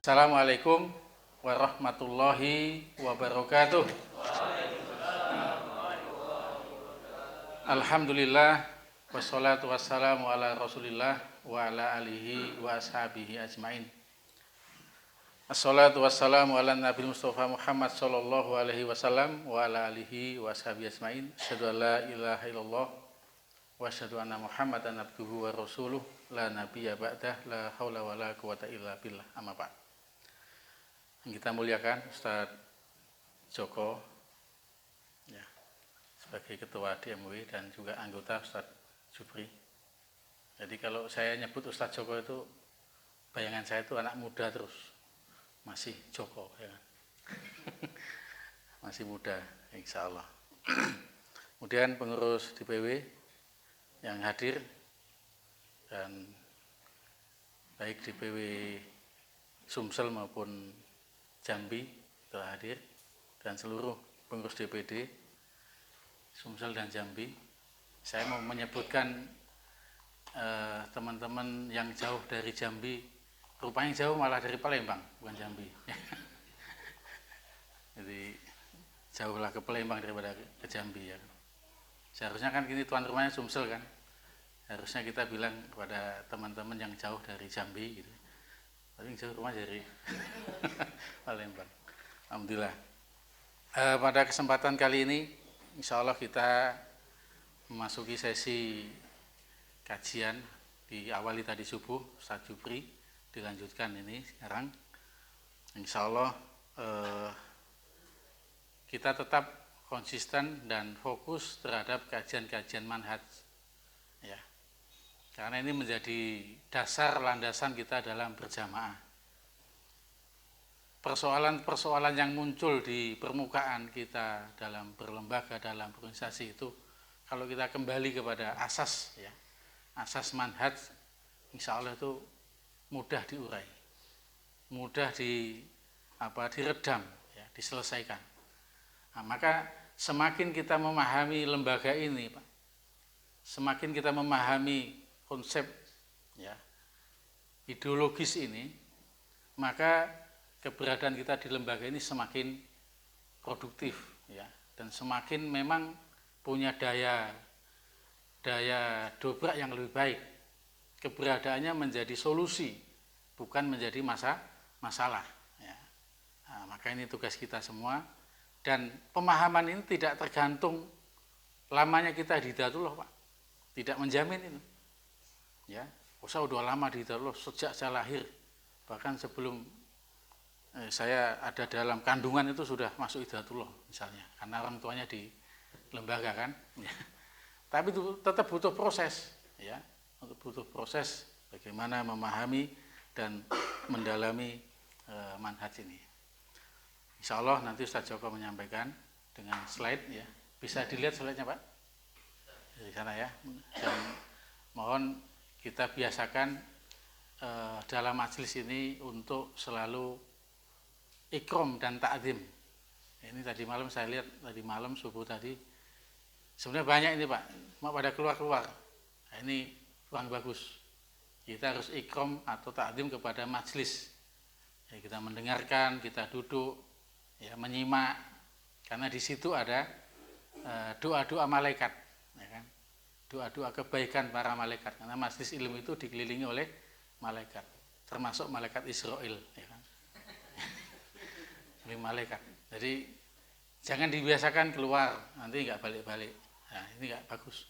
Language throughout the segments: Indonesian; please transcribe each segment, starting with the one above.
Assalamualaikum warahmatullahi wabarakatuh. Alhamdulillah wassalatu wassalamu ala rasulillah wa ala alihi wa ashabihi ajmain. Assalatu wassalamu ala nabi Mustafa Muhammad sallallahu alaihi wasallam wa ala alihi wa ashabihi ajmain. Asyhadu an la ilaha illallah wa asyhadu anna Muhammadan abduhu wa rasuluh la nabiyya ba'dah la haula wala quwata illa billah. Amma ba'd. Kita muliakan Ustadz Joko ya, sebagai ketua DMW dan juga anggota Ustadz Jupri. Jadi kalau saya nyebut Ustadz Joko itu bayangan saya itu anak muda terus, masih Joko ya. Masih muda insya Allah. Kemudian pengurus DPW yang hadir dan baik DPW Sumsel maupun Jambi telah hadir dan seluruh pengurus DPD Sumsel dan Jambi. Saya mau menyebutkan teman-teman yang jauh dari Jambi, rupanya jauh malah dari Palembang, bukan Jambi. Jadi jauhlah ke Palembang daripada ke Jambi ya. Seharusnya kan ini tuan rumahnya Sumsel kan. Harusnya kita bilang kepada teman-teman yang jauh dari Jambi gitu. Tapi jauh rumah dari Palembang. Alhamdulillah. Pada kesempatan kali ini, insya Allah kita memasuki sesi kajian. Diawali tadi subuh, Ustadz Jupri, dilanjutkan ini sekarang. Insya Allah kita tetap konsisten dan fokus terhadap kajian-kajian manhaj. Ya. Karena ini menjadi dasar landasan kita dalam berjamaah. Persoalan-persoalan yang muncul di permukaan kita dalam berlembaga, dalam organisasi itu, kalau kita kembali kepada asas, ya, asas manhaj, insya Allah itu mudah diurai, mudah diredam, ya, diselesaikan. Nah, maka semakin kita memahami lembaga ini, Pak, semakin kita memahami konsep ya ideologis ini, maka keberadaan kita di lembaga ini semakin produktif ya, dan semakin memang punya daya dobrak yang lebih baik. Keberadaannya menjadi solusi, bukan menjadi masalah ya. Nah, maka ini tugas kita semua, dan pemahaman ini tidak tergantung lamanya kita di Hidayatullah, Pak. Tidak menjamin itu. Ya, saya udah lama di Hidayatullah sejak saya lahir, bahkan sebelum saya ada dalam kandungan itu sudah masuk Hidayatullah misalnya, karena orang tuanya di lembaga kan. Ya. Tapi itu tetap butuh proses, ya, butuh proses bagaimana memahami dan mendalami manhaj ini. Insya Allah nanti Ustadz Joko menyampaikan dengan slide ya, bisa dilihat slide-nya Pak dari sana ya, dan mohon kita biasakan dalam majelis ini untuk selalu ikram dan ta'zim. Ini tadi malam saya lihat, tadi malam subuh tadi sebenarnya banyak ini Pak, mau pada keluar-keluar. Nah, ini kurang bagus. Kita harus ikram atau ta'zim kepada majelis. Ya, kita mendengarkan, kita duduk, ya, menyimak, karena di situ ada doa-doa malaikat, ya kan? Doa-doa kebaikan para malaikat, karena majelis ilmu itu dikelilingi oleh malaikat, termasuk malaikat Israel, ya kan? Ini malaikat. Jadi jangan dibiasakan keluar, nanti nggak balik-balik. Nah, ini nggak bagus.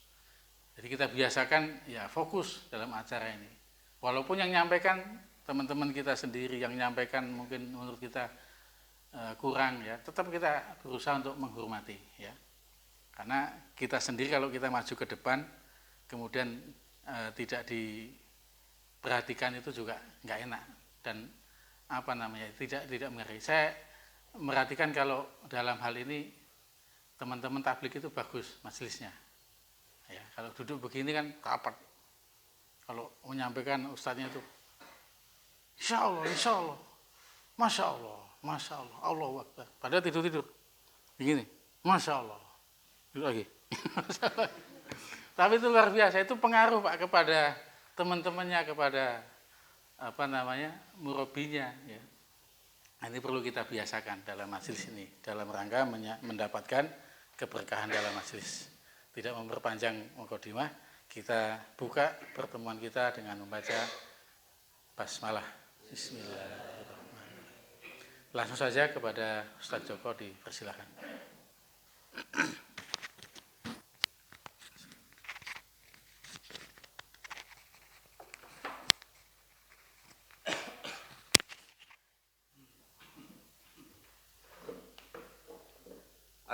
Jadi kita biasakan ya fokus dalam acara ini. Walaupun yang nyampaikan teman-teman kita sendiri, yang nyampaikan mungkin menurut kita kurang, ya, tetap kita berusaha untuk menghormati, ya. Karena kita sendiri kalau kita maju ke depan, kemudian tidak diperhatikan itu juga nggak enak, dan tidak menghargai. Saya merhatikan kalau dalam hal ini teman-teman tablik itu bagus majelisnya. Ya, kalau duduk begini kan rapat. Kalau menyampaikan ustadznya itu, insya Allah, masya Allah, Allahu Akbar. Padahal tidur begini, masya Allah. Lagi. Tapi itu luar biasa, itu pengaruh Pak kepada teman-temannya, kepada murabinya ya. Nah, ini perlu kita biasakan dalam majelis ini, dalam rangka mendapatkan keberkahan dalam majelis. Tidak memperpanjang mukadimah, kita buka pertemuan kita dengan membaca basmalah. Bismillahirrahmanirrahim. Langsung saja kepada Ustadz Joko, dipersilakan.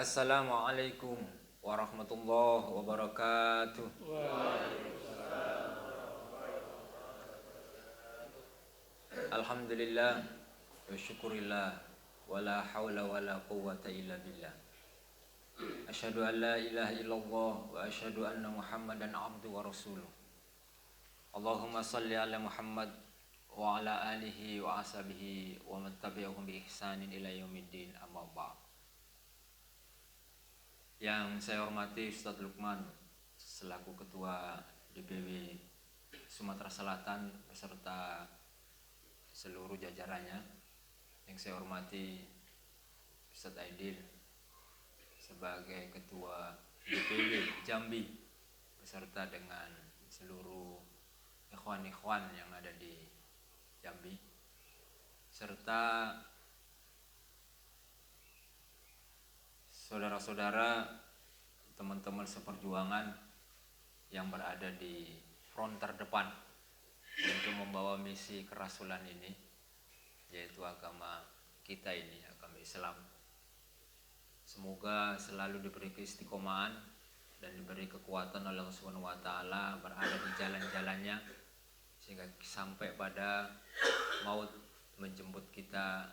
Assalamualaikum warahmatullahi wabarakatuh. Alhamdulillah wa syukurillah wa la hawla wa la quwwata illa billah. Asyhadu an la ilaha illallah wa asyhadu anna Muhammadan abduhu wa rasuluh. Allahumma salli ala Muhammad wa ala alihi wa ashabihi wa man tabi'ahum bi ihsanin ila yaumiddin, amma ba'd. Yang saya hormati Ustaz Lukman selaku Ketua DPW Sumatera Selatan beserta seluruh jajarannya. Yang saya hormati Ustaz Aidil sebagai Ketua DPW Jambi beserta dengan seluruh ikhwan-ikhwan yang ada di Jambi, serta saudara-saudara, teman-teman seperjuangan yang berada di front terdepan untuk membawa misi kerasulan ini, yaitu agama kita ini, agama Islam. Semoga selalu diberi keistiqomahan dan diberi kekuatan oleh Allah Subhanahu wa taala berada di jalan-jalannya sehingga sampai pada maut menjemput kita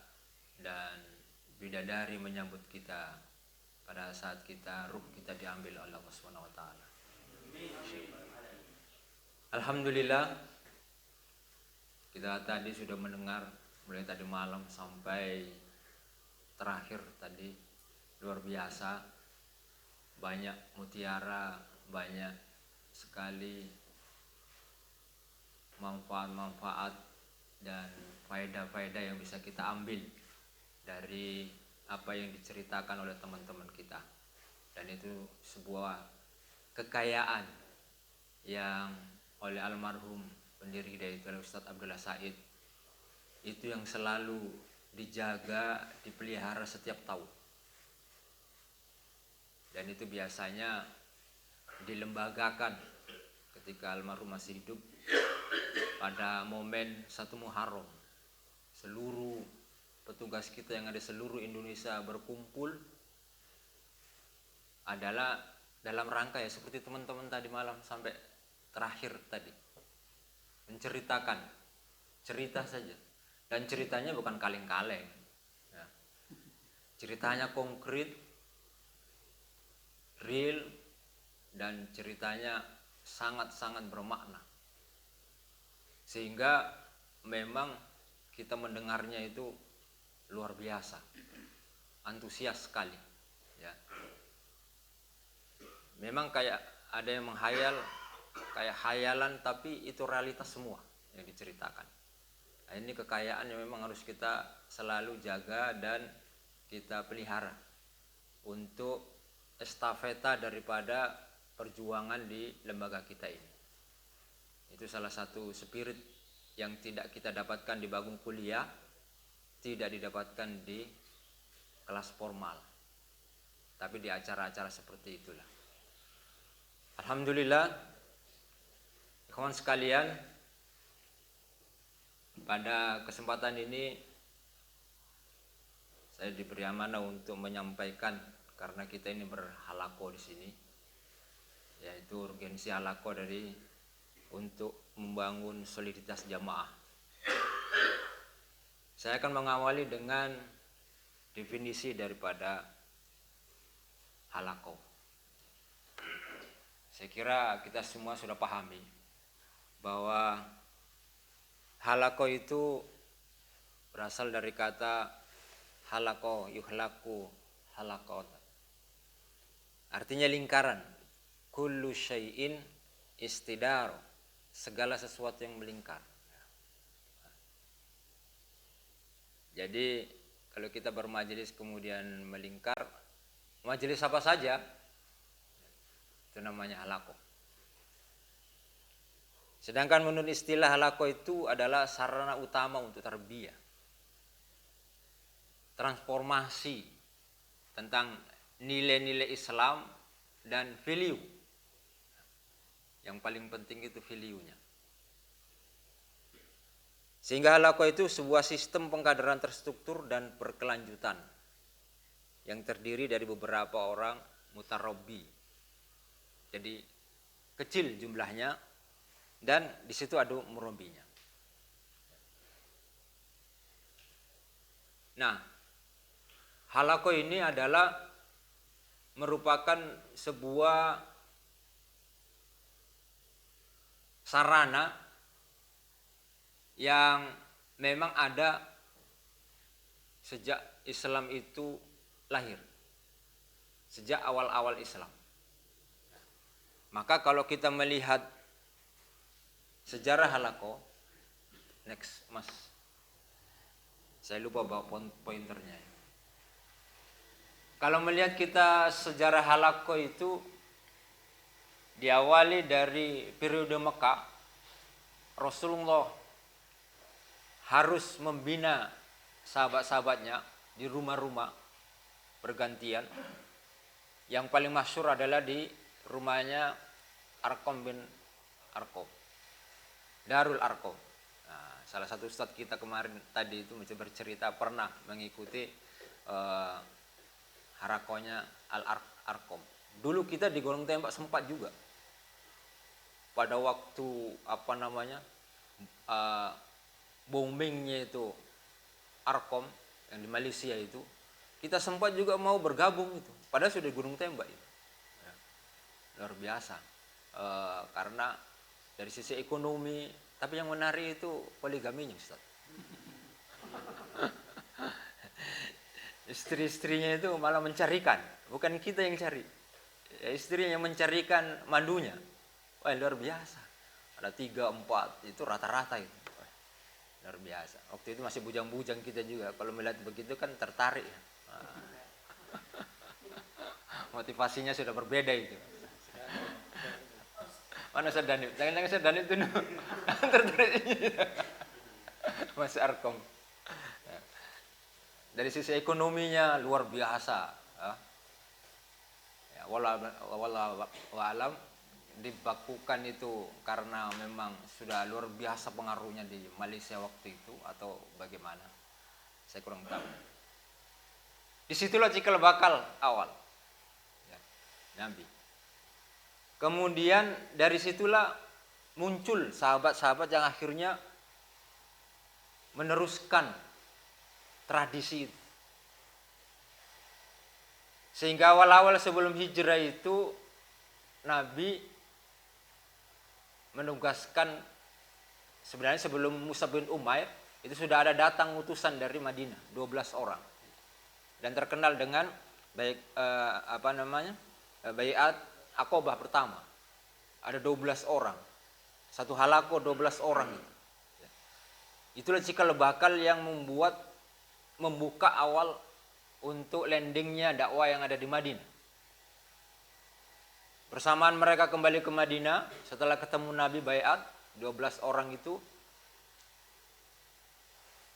dan bidadari menyambut kita pada saat ruh kita diambil oleh Allah Subhanahu wa taala. Alhamdulillah, kita tadi sudah mendengar mulai tadi malam sampai terakhir tadi, luar biasa, banyak mutiara, banyak sekali manfaat-manfaat dan faedah-faedah yang bisa kita ambil dari apa yang diceritakan oleh teman-teman kita. Dan itu sebuah kekayaan yang oleh almarhum pendiri dari Ustadz Abdullah Said itu yang selalu dijaga, dipelihara setiap tahun. Dan itu biasanya dilembagakan ketika almarhum masih hidup pada momen 1 Muharram. Seluruh petugas kita yang ada seluruh Indonesia berkumpul adalah dalam rangka ya seperti teman-teman tadi malam sampai terakhir tadi menceritakan cerita saja, dan ceritanya bukan kaleng-kaleng ya. Ceritanya konkret, real, dan ceritanya sangat-sangat bermakna, sehingga memang kita mendengarnya itu luar biasa, antusias sekali ya. Memang kayak ada yang menghayal, kayak hayalan, tapi itu realitas semua yang diceritakan. Nah, ini kekayaan yang memang harus kita selalu jaga dan kita pelihara untuk estafeta daripada perjuangan di lembaga kita ini. Itu salah satu spirit yang tidak kita dapatkan di bangku kuliah, tidak didapatkan di kelas formal, tapi di acara-acara seperti itulah. Alhamdulillah, kawan sekalian, pada kesempatan ini saya diberi amanah untuk menyampaikan, karena kita ini berhalaqah di sini, yaitu urgensi halaqah untuk membangun soliditas jamaah. Saya akan mengawali dengan definisi daripada halaqah. Saya kira kita semua sudah pahami bahwa halaqah itu berasal dari kata halaqah, yuhlaku, halaqat. Artinya lingkaran. Kullu syai'in istidar, segala sesuatu yang melingkar. Jadi kalau kita bermajelis kemudian melingkar, majelis apa saja itu namanya halaqah. Sedangkan menurut istilah halaqah itu adalah sarana utama untuk tarbiyah, transformasi tentang nilai-nilai Islam dan value. Yang paling penting itu value-nya. Sehingga halaqah itu sebuah sistem pengkaderan terstruktur dan berkelanjutan yang terdiri dari beberapa orang mutarabbi. Jadi kecil jumlahnya dan di situ ada murabbinya. Nah, halaqah ini adalah merupakan sebuah sarana yang memang ada sejak Islam itu lahir, sejak awal-awal Islam. Maka kalau kita melihat sejarah halaqah, next mas, saya lupa bawa pointernya. Kalau melihat kita sejarah halaqah itu diawali dari periode Mekah, Rasulullah harus membina sahabat-sahabatnya di rumah-rumah bergantian. Yang paling masyhur adalah di rumahnya Arqam bin Arqam, Darul Arqam. Nah, salah satu ustadz kita kemarin tadi itu bercerita pernah mengikuti harakonya Al-Arqam. Dulu kita di Gunung Tembak sempat juga. Pada waktu bombingnya itu Arqam yang di Malaysia itu, kita sempat juga mau bergabung itu. Padahal sudah di Gunung Tembak itu. Ya, luar biasa. Karena dari sisi ekonomi, tapi yang menarik itu poligaminya, Ustaz. Istri-istrinya itu malah mencarikan, bukan kita yang cari. Ya, istrinya yang mencarikan mandunya. Wah, luar biasa. Ada 3, 4 itu rata-rata itu. Wah, luar biasa. Waktu itu masih bujang-bujang kita juga. Kalau melihat begitu kan tertarik. Nah, motivasinya sudah berbeda itu. Mana Ustaz Danip? Jangan-jangan Ustaz Danip itu tertarik. Mas Arqam. Dari sisi ekonominya luar biasa. Ya, walau dibakukan itu karena memang sudah luar biasa pengaruhnya di Malaysia waktu itu atau bagaimana, saya kurang tahu. Disitulah cikal bakal awal ya, Nabi. Kemudian dari situlah muncul sahabat-sahabat yang akhirnya meneruskan tradisi itu. Sehingga awal-awal sebelum hijrah itu Nabi menugaskan, sebenarnya sebelum Mus'ab bin Umair itu sudah ada datang utusan dari Madinah 12 orang. Dan terkenal dengan Baiat Aqobah pertama. Ada 12 orang. Satu halaqah 12 orang itu. Itulah cikal bakal yang membuka awal untuk landingnya dakwah yang ada di Madinah. Bersamaan mereka kembali ke Madinah setelah ketemu Nabi baiat 12 orang itu,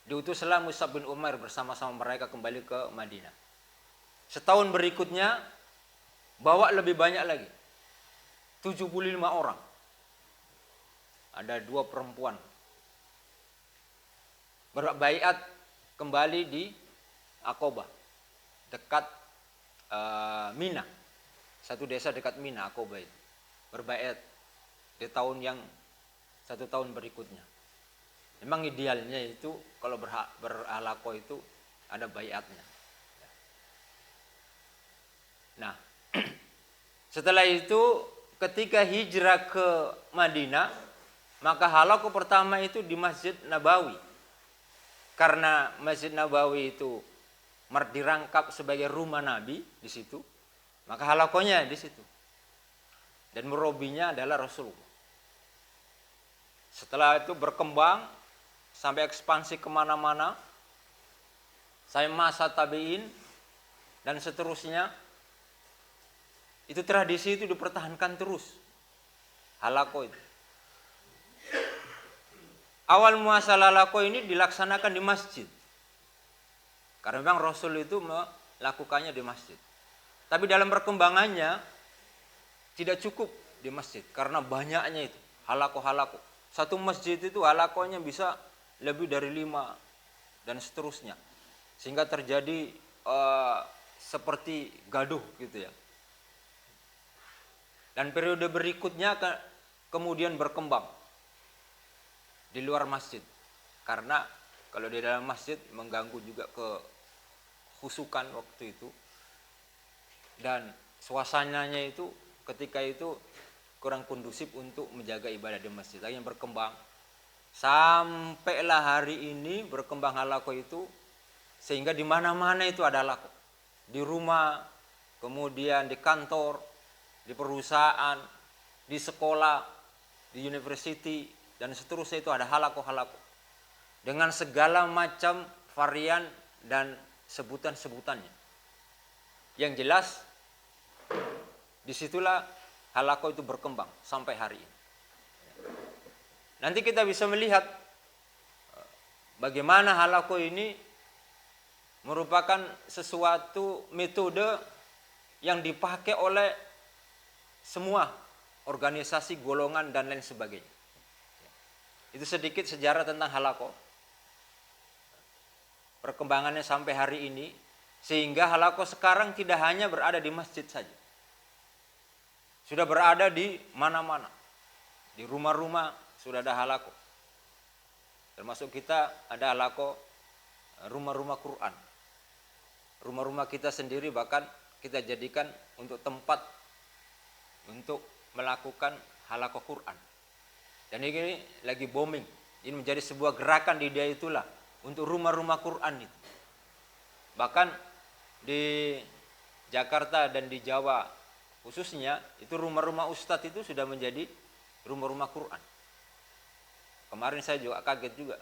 diutuslah Mus'ab bin Umair bersama-sama mereka kembali ke Madinah. Setahun berikutnya bawa lebih banyak lagi, 75 orang. Ada 2 perempuan berbaiat kembali di Aqobah dekat Mina, satu desa dekat Mina, Aqobah itu berbaiat di tahun yang 1 tahun berikutnya. Memang idealnya itu kalau berhalaqah itu ada baiatnya. Nah, setelah itu ketika hijrah ke Madinah, maka halaqah pertama itu di Masjid Nabawi. Karena Masjid Nabawi itu dirangkap sebagai rumah Nabi di situ, maka halaqahnya di situ. Dan murabinya adalah Rasulullah. Setelah itu berkembang sampai ekspansi kemana-mana, sampai masa tabi'in dan seterusnya, itu tradisi itu dipertahankan terus. Halaqah itu. Awal muasal halaqah ini dilaksanakan di masjid. Karena memang Rasul itu melakukannya di masjid. Tapi dalam perkembangannya tidak cukup di masjid karena banyaknya itu halaqah. Satu masjid itu halaqahnya bisa lebih dari 5 dan seterusnya. Sehingga terjadi seperti gaduh gitu ya. Dan periode berikutnya kemudian berkembang di luar masjid. Karena kalau di dalam masjid mengganggu juga kekhusukan waktu itu. Dan suasananya itu ketika itu kurang kondusif untuk menjaga ibadah di masjid. Akhirnya berkembang. Sampailah hari ini berkembang halaqah itu sehingga di mana-mana itu ada halaqah. Di rumah, kemudian di kantor, di perusahaan, di sekolah, di university dan seterusnya itu ada halaqah. Dengan segala macam varian dan sebutan-sebutannya. Yang jelas disitulah halaqah itu berkembang sampai hari ini. Nanti kita bisa melihat bagaimana halaqah ini merupakan sesuatu metode yang dipakai oleh semua organisasi, golongan dan lain sebagainya. Itu sedikit sejarah tentang halaqah. Perkembangannya sampai hari ini sehingga halaqah sekarang tidak hanya berada di masjid saja. Sudah berada di mana-mana. Di rumah-rumah sudah ada halaqah. Termasuk kita ada halaqah rumah-rumah Quran. Rumah-rumah kita sendiri bahkan kita jadikan untuk tempat untuk melakukan halaqah Quran. Dan ini lagi booming. Ini menjadi sebuah gerakan di dia itulah untuk rumah-rumah Quran itu. Bahkan di Jakarta dan di Jawa khususnya itu rumah-rumah ustadz itu sudah menjadi rumah-rumah Quran. Kemarin saya juga kaget juga.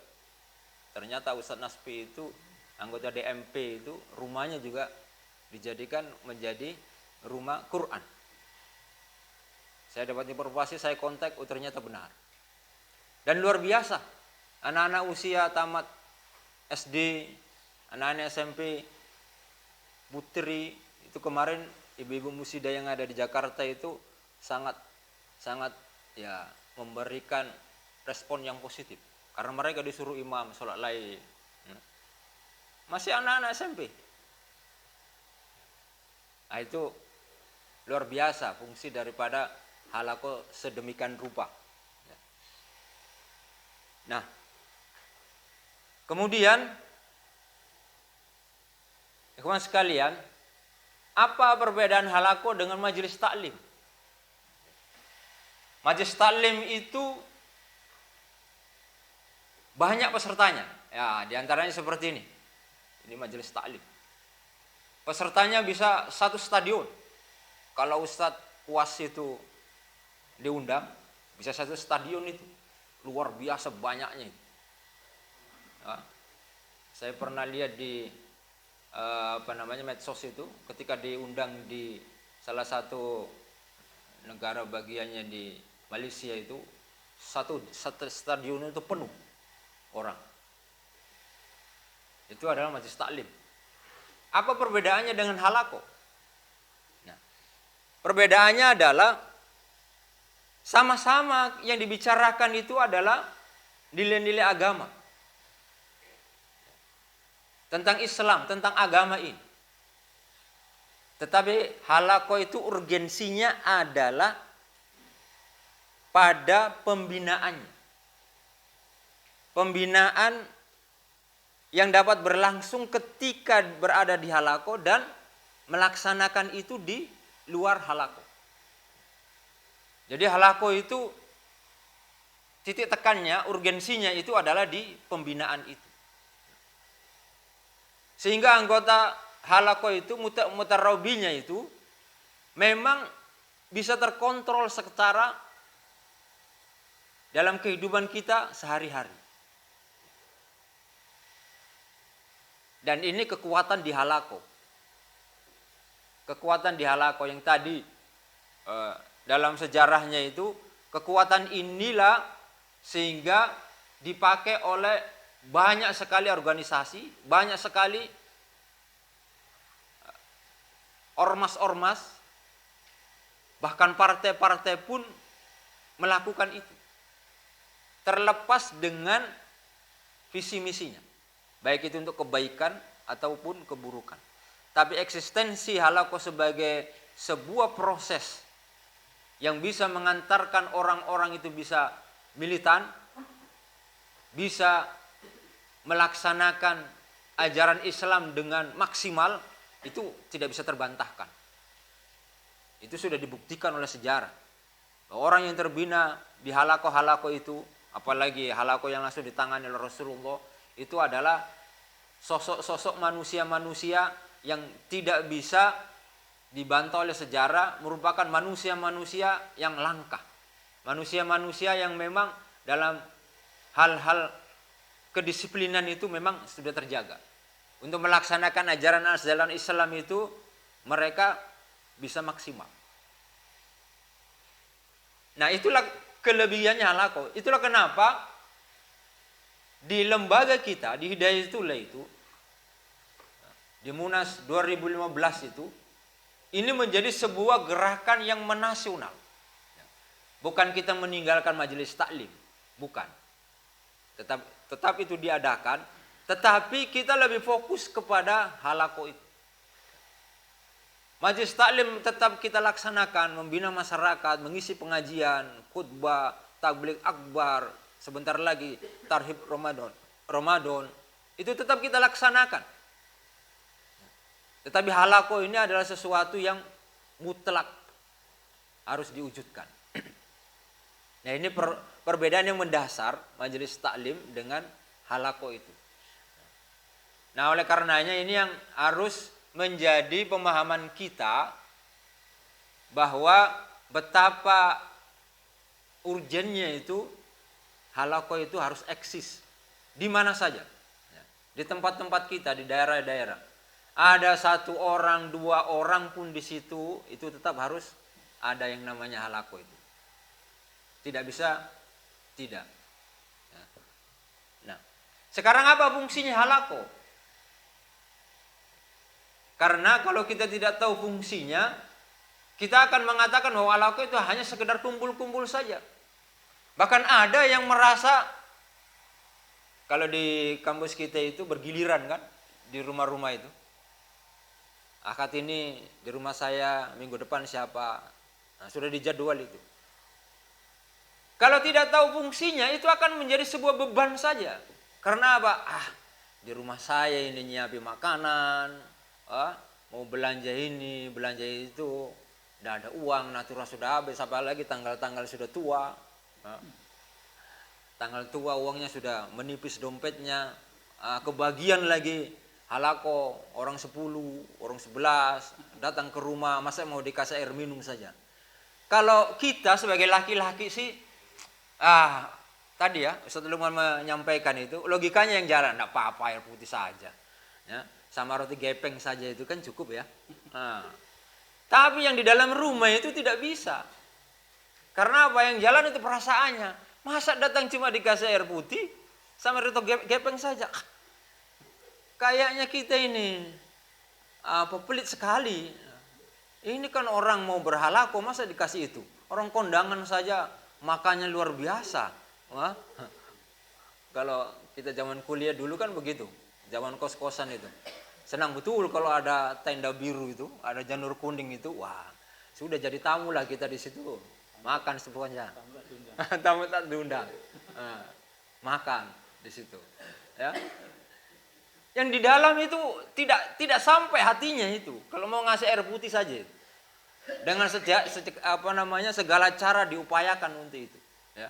Ternyata Ustadz Naspi itu anggota DMP itu rumahnya juga dijadikan menjadi rumah Quran. Saya dapat informasi, saya kontak, ternyata benar. Dan luar biasa, anak-anak usia tamat SD, anak-anak SMP, putri, itu kemarin ibu-ibu musida yang ada di Jakarta itu sangat ya memberikan respon yang positif. Karena mereka disuruh imam sholat lain. Masih anak-anak SMP. Nah, itu luar biasa fungsi daripada halaqah sedemikian rupa. Nah, kemudian ikhwan sekalian, apa perbedaan halaqah dengan majelis taklim? Majelis taklim itu banyak pesertanya. Ya, diantaranya seperti ini. Ini majelis taklim. Pesertanya bisa 1 stadion. Kalau Ustadz Kuas itu diundang, bisa 1 stadion itu. Luar biasa banyaknya itu. Ya. Saya pernah lihat di medsos itu ketika diundang di salah satu negara bagiannya di Malaysia itu satu stadion itu penuh orang. Itu adalah majelis taklim. Apa perbedaannya dengan halaqah? Nah, perbedaannya adalah sama-sama yang dibicarakan itu adalah nilai-nilai agama. Tentang Islam, tentang agama ini. Tetapi halaqah itu urgensinya adalah pada pembinaannya. Pembinaan yang dapat berlangsung ketika berada di halaqah dan melaksanakan itu di luar halaqah. Jadi halaqah itu titik tekannya, urgensinya itu adalah di pembinaan itu. Sehingga anggota halaqah itu mutarabinya itu memang bisa terkontrol secara dalam kehidupan kita sehari-hari. Dan ini kekuatan di halako. Kekuatan di halako yang tadi dalam sejarahnya itu, kekuatan inilah sehingga dipakai oleh banyak sekali organisasi, banyak sekali ormas-ormas, bahkan partai-partai pun melakukan itu. Terlepas dengan visi misinya, baik itu untuk kebaikan ataupun keburukan. Tapi eksistensi halako sebagai sebuah proses yang bisa mengantarkan orang-orang itu bisa militan, bisa melaksanakan ajaran Islam dengan maksimal, itu tidak bisa terbantahkan. Itu sudah dibuktikan oleh sejarah. Orang yang terbina di halako-halako itu, apalagi halako yang langsung ditangani oleh Rasulullah, itu adalah sosok-sosok manusia-manusia yang tidak bisa dibantah oleh sejarah, merupakan manusia-manusia yang langka. Manusia-manusia yang memang dalam hal-hal kedisiplinan itu memang sudah terjaga. Untuk melaksanakan ajaran Islam itu mereka bisa maksimal. Nah, itulah kelebihannya halako. Itulah kenapa di lembaga kita, di Hidayatullah itu, di Munas 2015 itu, ini menjadi sebuah gerakan yang menasional. Bukan kita meninggalkan majelis taklim, bukan. Tetap itu diadakan, tetapi kita lebih fokus kepada halako itu. Majelis taklim tetap kita laksanakan, membina masyarakat, mengisi pengajian, khutbah, tabligh akbar, sebentar lagi tarhib Ramadan, itu tetap kita laksanakan. Tetapi halako ini adalah sesuatu yang mutlak, harus diwujudkan. Nah, ini perbedaan yang mendasar majelis taklim dengan halako itu. Nah, oleh karenanya ini yang harus menjadi pemahaman kita bahwa betapa urgennya itu halako itu harus eksis di mana saja. Di tempat-tempat kita, di daerah-daerah. Ada 1 orang, 2 orang pun di situ, itu tetap harus ada yang namanya halako itu. Tidak bisa tidak. Nah, sekarang apa fungsinya halako? Karena kalau kita tidak tahu fungsinya, kita akan mengatakan bahwa halako itu hanya sekedar kumpul-kumpul saja. Bahkan ada yang merasa, kalau di kampus kita itu bergiliran kan, di rumah-rumah itu. Akad ini di rumah saya, minggu depan siapa. Nah, sudah dijadwal itu. Kalau tidak tahu fungsinya, itu akan menjadi sebuah beban saja. Karena apa? Di rumah saya ini nyiapin makanan, mau belanja ini, belanja itu, tidak ada uang, natura sudah habis, apalagi tanggal-tanggal sudah tua. Tanggal tua uangnya sudah menipis dompetnya, kebagian lagi halako, orang 10, orang 11 datang ke rumah, masa mau dikasih air minum saja. Kalau kita sebagai laki-laki sih, tadi ya Ustaz Lukman menyampaikan itu, logikanya yang jalan, tidak apa-apa air putih saja, ya, sama roti gepeng saja itu kan cukup ya. Tapi yang di dalam rumah itu tidak bisa, karena apa? Yang jalan itu perasaannya. Masa datang cuma dikasih air putih sama roti gepeng saja? Kayaknya kita ini pelit sekali. Ini kan orang mau berhalako, masa dikasih itu? Orang kondangan saja makannya luar biasa. Kalau kita zaman kuliah dulu kan begitu, zaman kos-kosan itu. Senang betul kalau ada tenda biru itu, ada janur kuning itu, wah sudah jadi tamu lah kita di situ. Makan semuanya. Tamu tak diundang. Makan di situ. Ya. Yang di dalam itu tidak sampai hatinya itu. Kalau mau ngasih air putih saja. Dengan segala cara diupayakan untuk itu. Ya.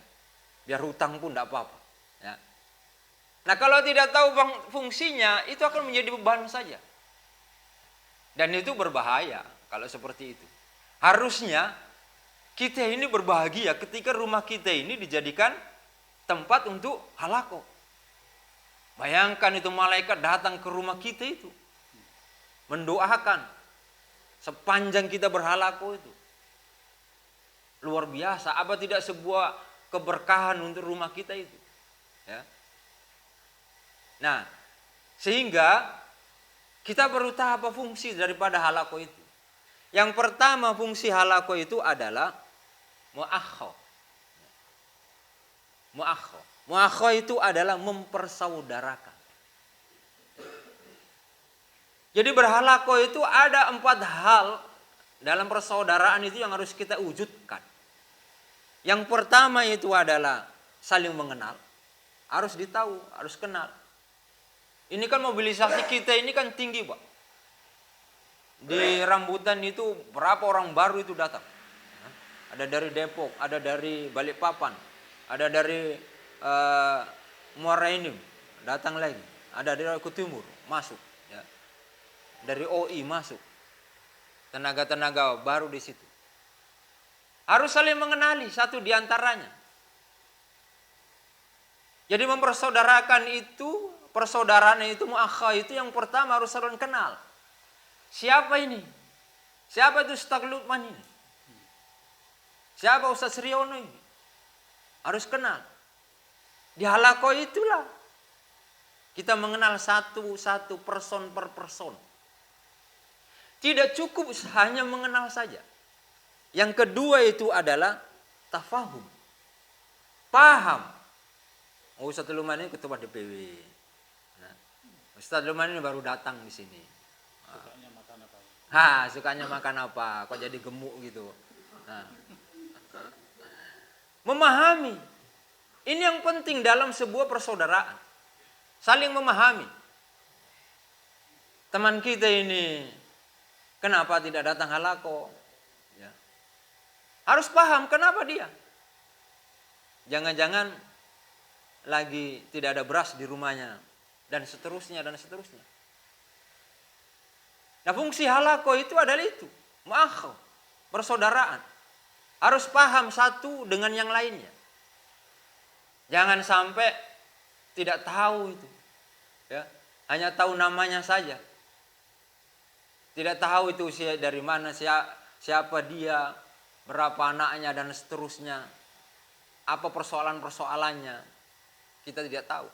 Biar hutang pun tidak apa-apa. Ya. Nah, kalau tidak tahu fungsinya, itu akan menjadi beban saja. Dan itu berbahaya kalau seperti itu. Harusnya kita ini berbahagia ketika rumah kita ini dijadikan tempat untuk halako. Bayangkan itu malaikat datang ke rumah kita itu, mendoakan sepanjang kita berhalako itu. Luar biasa, apa tidak sebuah keberkahan untuk rumah kita itu? Ya. Nah, sehingga kita perlu tahu apa fungsi daripada halako itu. Yang pertama fungsi halako itu adalah mu'akho. Mu'akho. Mu'akho itu adalah mempersaudarakan. Jadi berhalako itu ada 4 hal dalam persaudaraan itu yang harus kita wujudkan. Yang pertama itu adalah saling mengenal. Harus ditahu, harus kenal. Ini kan mobilisasi kita ini kan tinggi, Pak. Di Rambutan itu berapa orang baru itu datang. Ada dari Depok, ada dari Balikpapan, ada dari Muara Enim, datang lagi. Ada dari Kutimur, masuk. Ya. Dari OI masuk. Tenaga-tenaga baru di situ. Harus saling mengenali satu di antaranya. Jadi mempersaudarakan itu, persaudaraan itu, mu'akha itu yang pertama harus saling kenal. Siapa ini? Siapa itu Ustaz Lukman ini? Siapa Ustaz Riono ini? Harus kenal. Di halako itulah kita mengenal satu-satu, person per person. Tidak cukup hanya mengenal saja. Yang kedua itu adalah tafahum. Paham. Oh, Ustaz Lukman ini ketua DPW. Nah, Ustaz Lukman ini baru datang di sini. Sukanya makan apa? Sukanya makan apa? Kok jadi gemuk gitu. Nah. Memahami. Ini yang penting dalam sebuah persaudaraan. Saling memahami. Teman kita ini kenapa tidak datang halako? Ya. Harus paham kenapa dia. Jangan-jangan lagi tidak ada beras di rumahnya. Dan seterusnya, dan seterusnya. Nah, fungsi halako itu adalah itu. Mu'akho. Persaudaraan. Harus paham satu dengan yang lainnya. Jangan sampai tidak tahu itu. Ya, hanya tahu namanya saja. Tidak tahu itu usia dari mana, siapa dia, berapa anaknya dan seterusnya. Apa persoalan-persoalannya. Kita tidak tahu.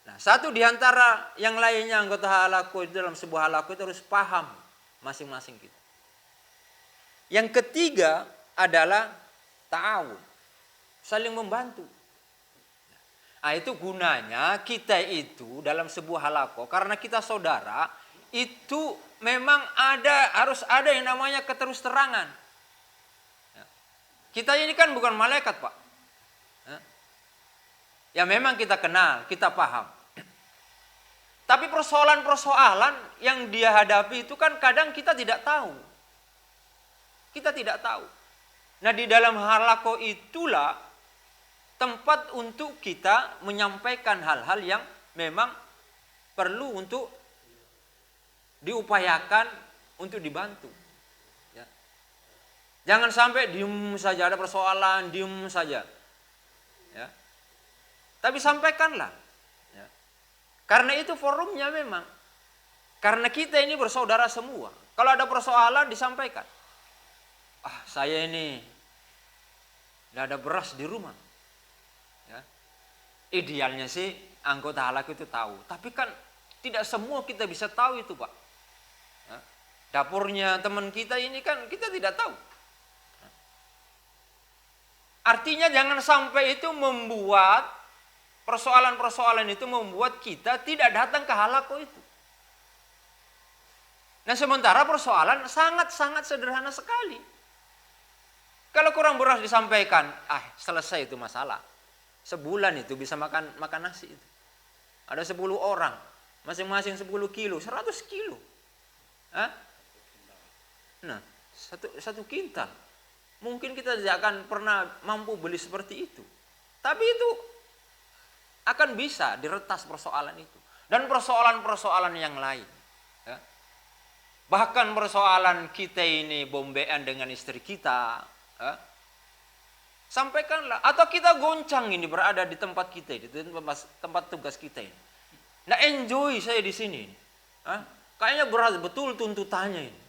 Nah, satu di antara yang lainnya anggota halako itu dalam sebuah halako itu harus paham masing-masing kita. Yang ketiga adalah ta'awun. Saling membantu. Nah, itu gunanya kita itu dalam sebuah halako. Karena kita saudara, itu memang harus ada yang namanya keterus-terangan. Kita ini kan bukan malaikat, Pak. Ya memang kita kenal, kita paham. Tapi persoalan-persoalan yang dia hadapi itu kan kadang kita tidak tahu. Kita tidak tahu. Nah, di dalam halako itulah tempat untuk kita menyampaikan hal-hal yang memang perlu untuk diupayakan untuk dibantu. Ya. Jangan sampai diem saja, ada persoalan, diem saja. Ya. Tapi sampaikanlah. Ya. Karena itu forumnya memang. Karena kita ini bersaudara semua. Kalau ada persoalan disampaikan. Saya ini tidak ada beras di rumah. Ya. Idealnya sih anggota halako itu tahu. Tapi kan tidak semua kita bisa tahu itu, Pak. Ya. Dapurnya teman kita ini kan kita tidak tahu. Ya. Artinya jangan sampai itu membuat persoalan-persoalan itu membuat kita tidak datang ke halako itu. Nah, sementara persoalan sangat-sangat sederhana sekali. Kalau kurang beras disampaikan, selesai itu masalah. Sebulan itu bisa makan nasi itu. Ada 10 orang, masing-masing 10 kilo, 100 kilo. Nah, satu kintal. Mungkin kita tidak akan pernah mampu beli seperti itu. Tapi itu akan bisa diretas persoalan itu. Dan persoalan-persoalan yang lain. Ya. Bahkan persoalan kita ini bombean dengan istri kita. Ya. Sampaikanlah. Atau kita goncang ini berada di tempat kita, di tempat tugas kita ini. Nah, enjoy saya di sini. Kayaknya berat betul tuntutannya ini.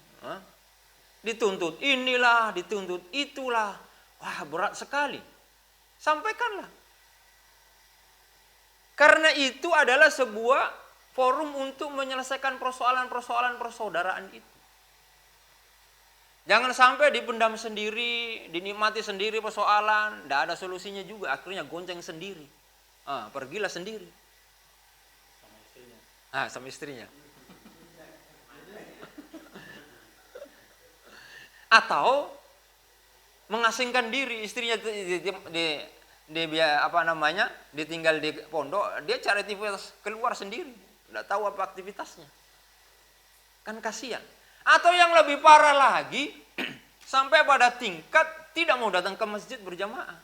Dituntut inilah, dituntut itulah. Wah, berat sekali. Sampaikanlah. Karena itu adalah sebuah forum untuk menyelesaikan persoalan-persoalan persaudaraan itu. Jangan sampai dipendam sendiri, dinikmati sendiri persoalan, tidak ada solusinya juga, akhirnya gonceng sendiri. Pergilah sendiri. Sama istrinya. Sama istrinya. Atau mengasingkan diri, istrinya ditinggal di pondok, dia cari aktivitas keluar sendiri, tidak tahu apa aktivitasnya. Kan kasihan. Atau yang lebih parah lagi, sampai pada tingkat tidak mau datang ke masjid berjamaah.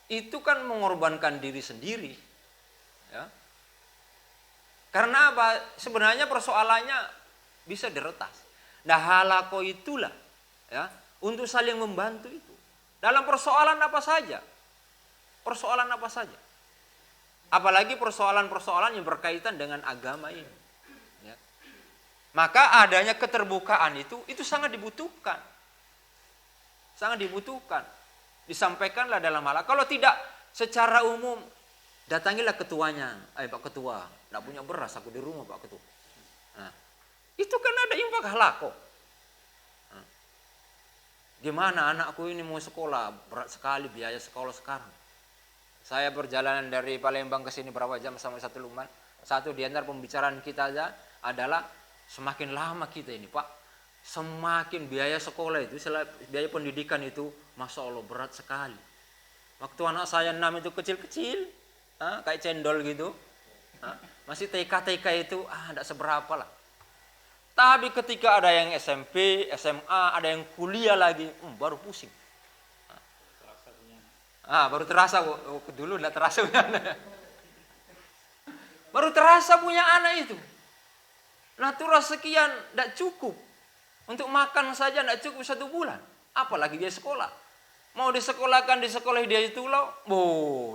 Itu kan mengorbankan diri sendiri. Ya. Karena apa? Sebenarnya persoalannya bisa diretas. Nah, halaqah itulah ya, untuk saling membantu itu. Dalam persoalan apa saja. Persoalan apa saja. Apalagi persoalan-persoalan yang berkaitan dengan agama ini. Maka adanya keterbukaan itu sangat dibutuhkan. Sangat dibutuhkan. Disampaikanlah dalam hal. Kalau tidak secara umum, datangilah ketuanya. Pak Ketua, tidak punya beras aku di rumah Pak Ketua. Nah, itu kan ada infak halaqah. Gimana anakku ini mau sekolah, berat sekali biaya sekolah sekarang. Saya perjalanan dari Palembang ke sini berapa jam sampai satu Luman. Satu di antara pembicaraan kita aja adalah semakin lama kita ini Pak, semakin biaya sekolah itu, biaya pendidikan itu, Masya Allah berat sekali. Waktu anak saya 6 itu kecil-kecil, kayak cendol gitu, masih TK itu, tidak seberapa lah. Tapi ketika ada yang SMP, SMA, ada yang kuliah lagi, baru pusing. Baru terasa, dulu tidak terasa punya anak. Baru terasa punya anak itu. Natural sekian tidak cukup. Untuk makan saja tidak cukup 1 bulan. Apalagi dia sekolah. Mau disekolahkan di sekolah dia itu loh.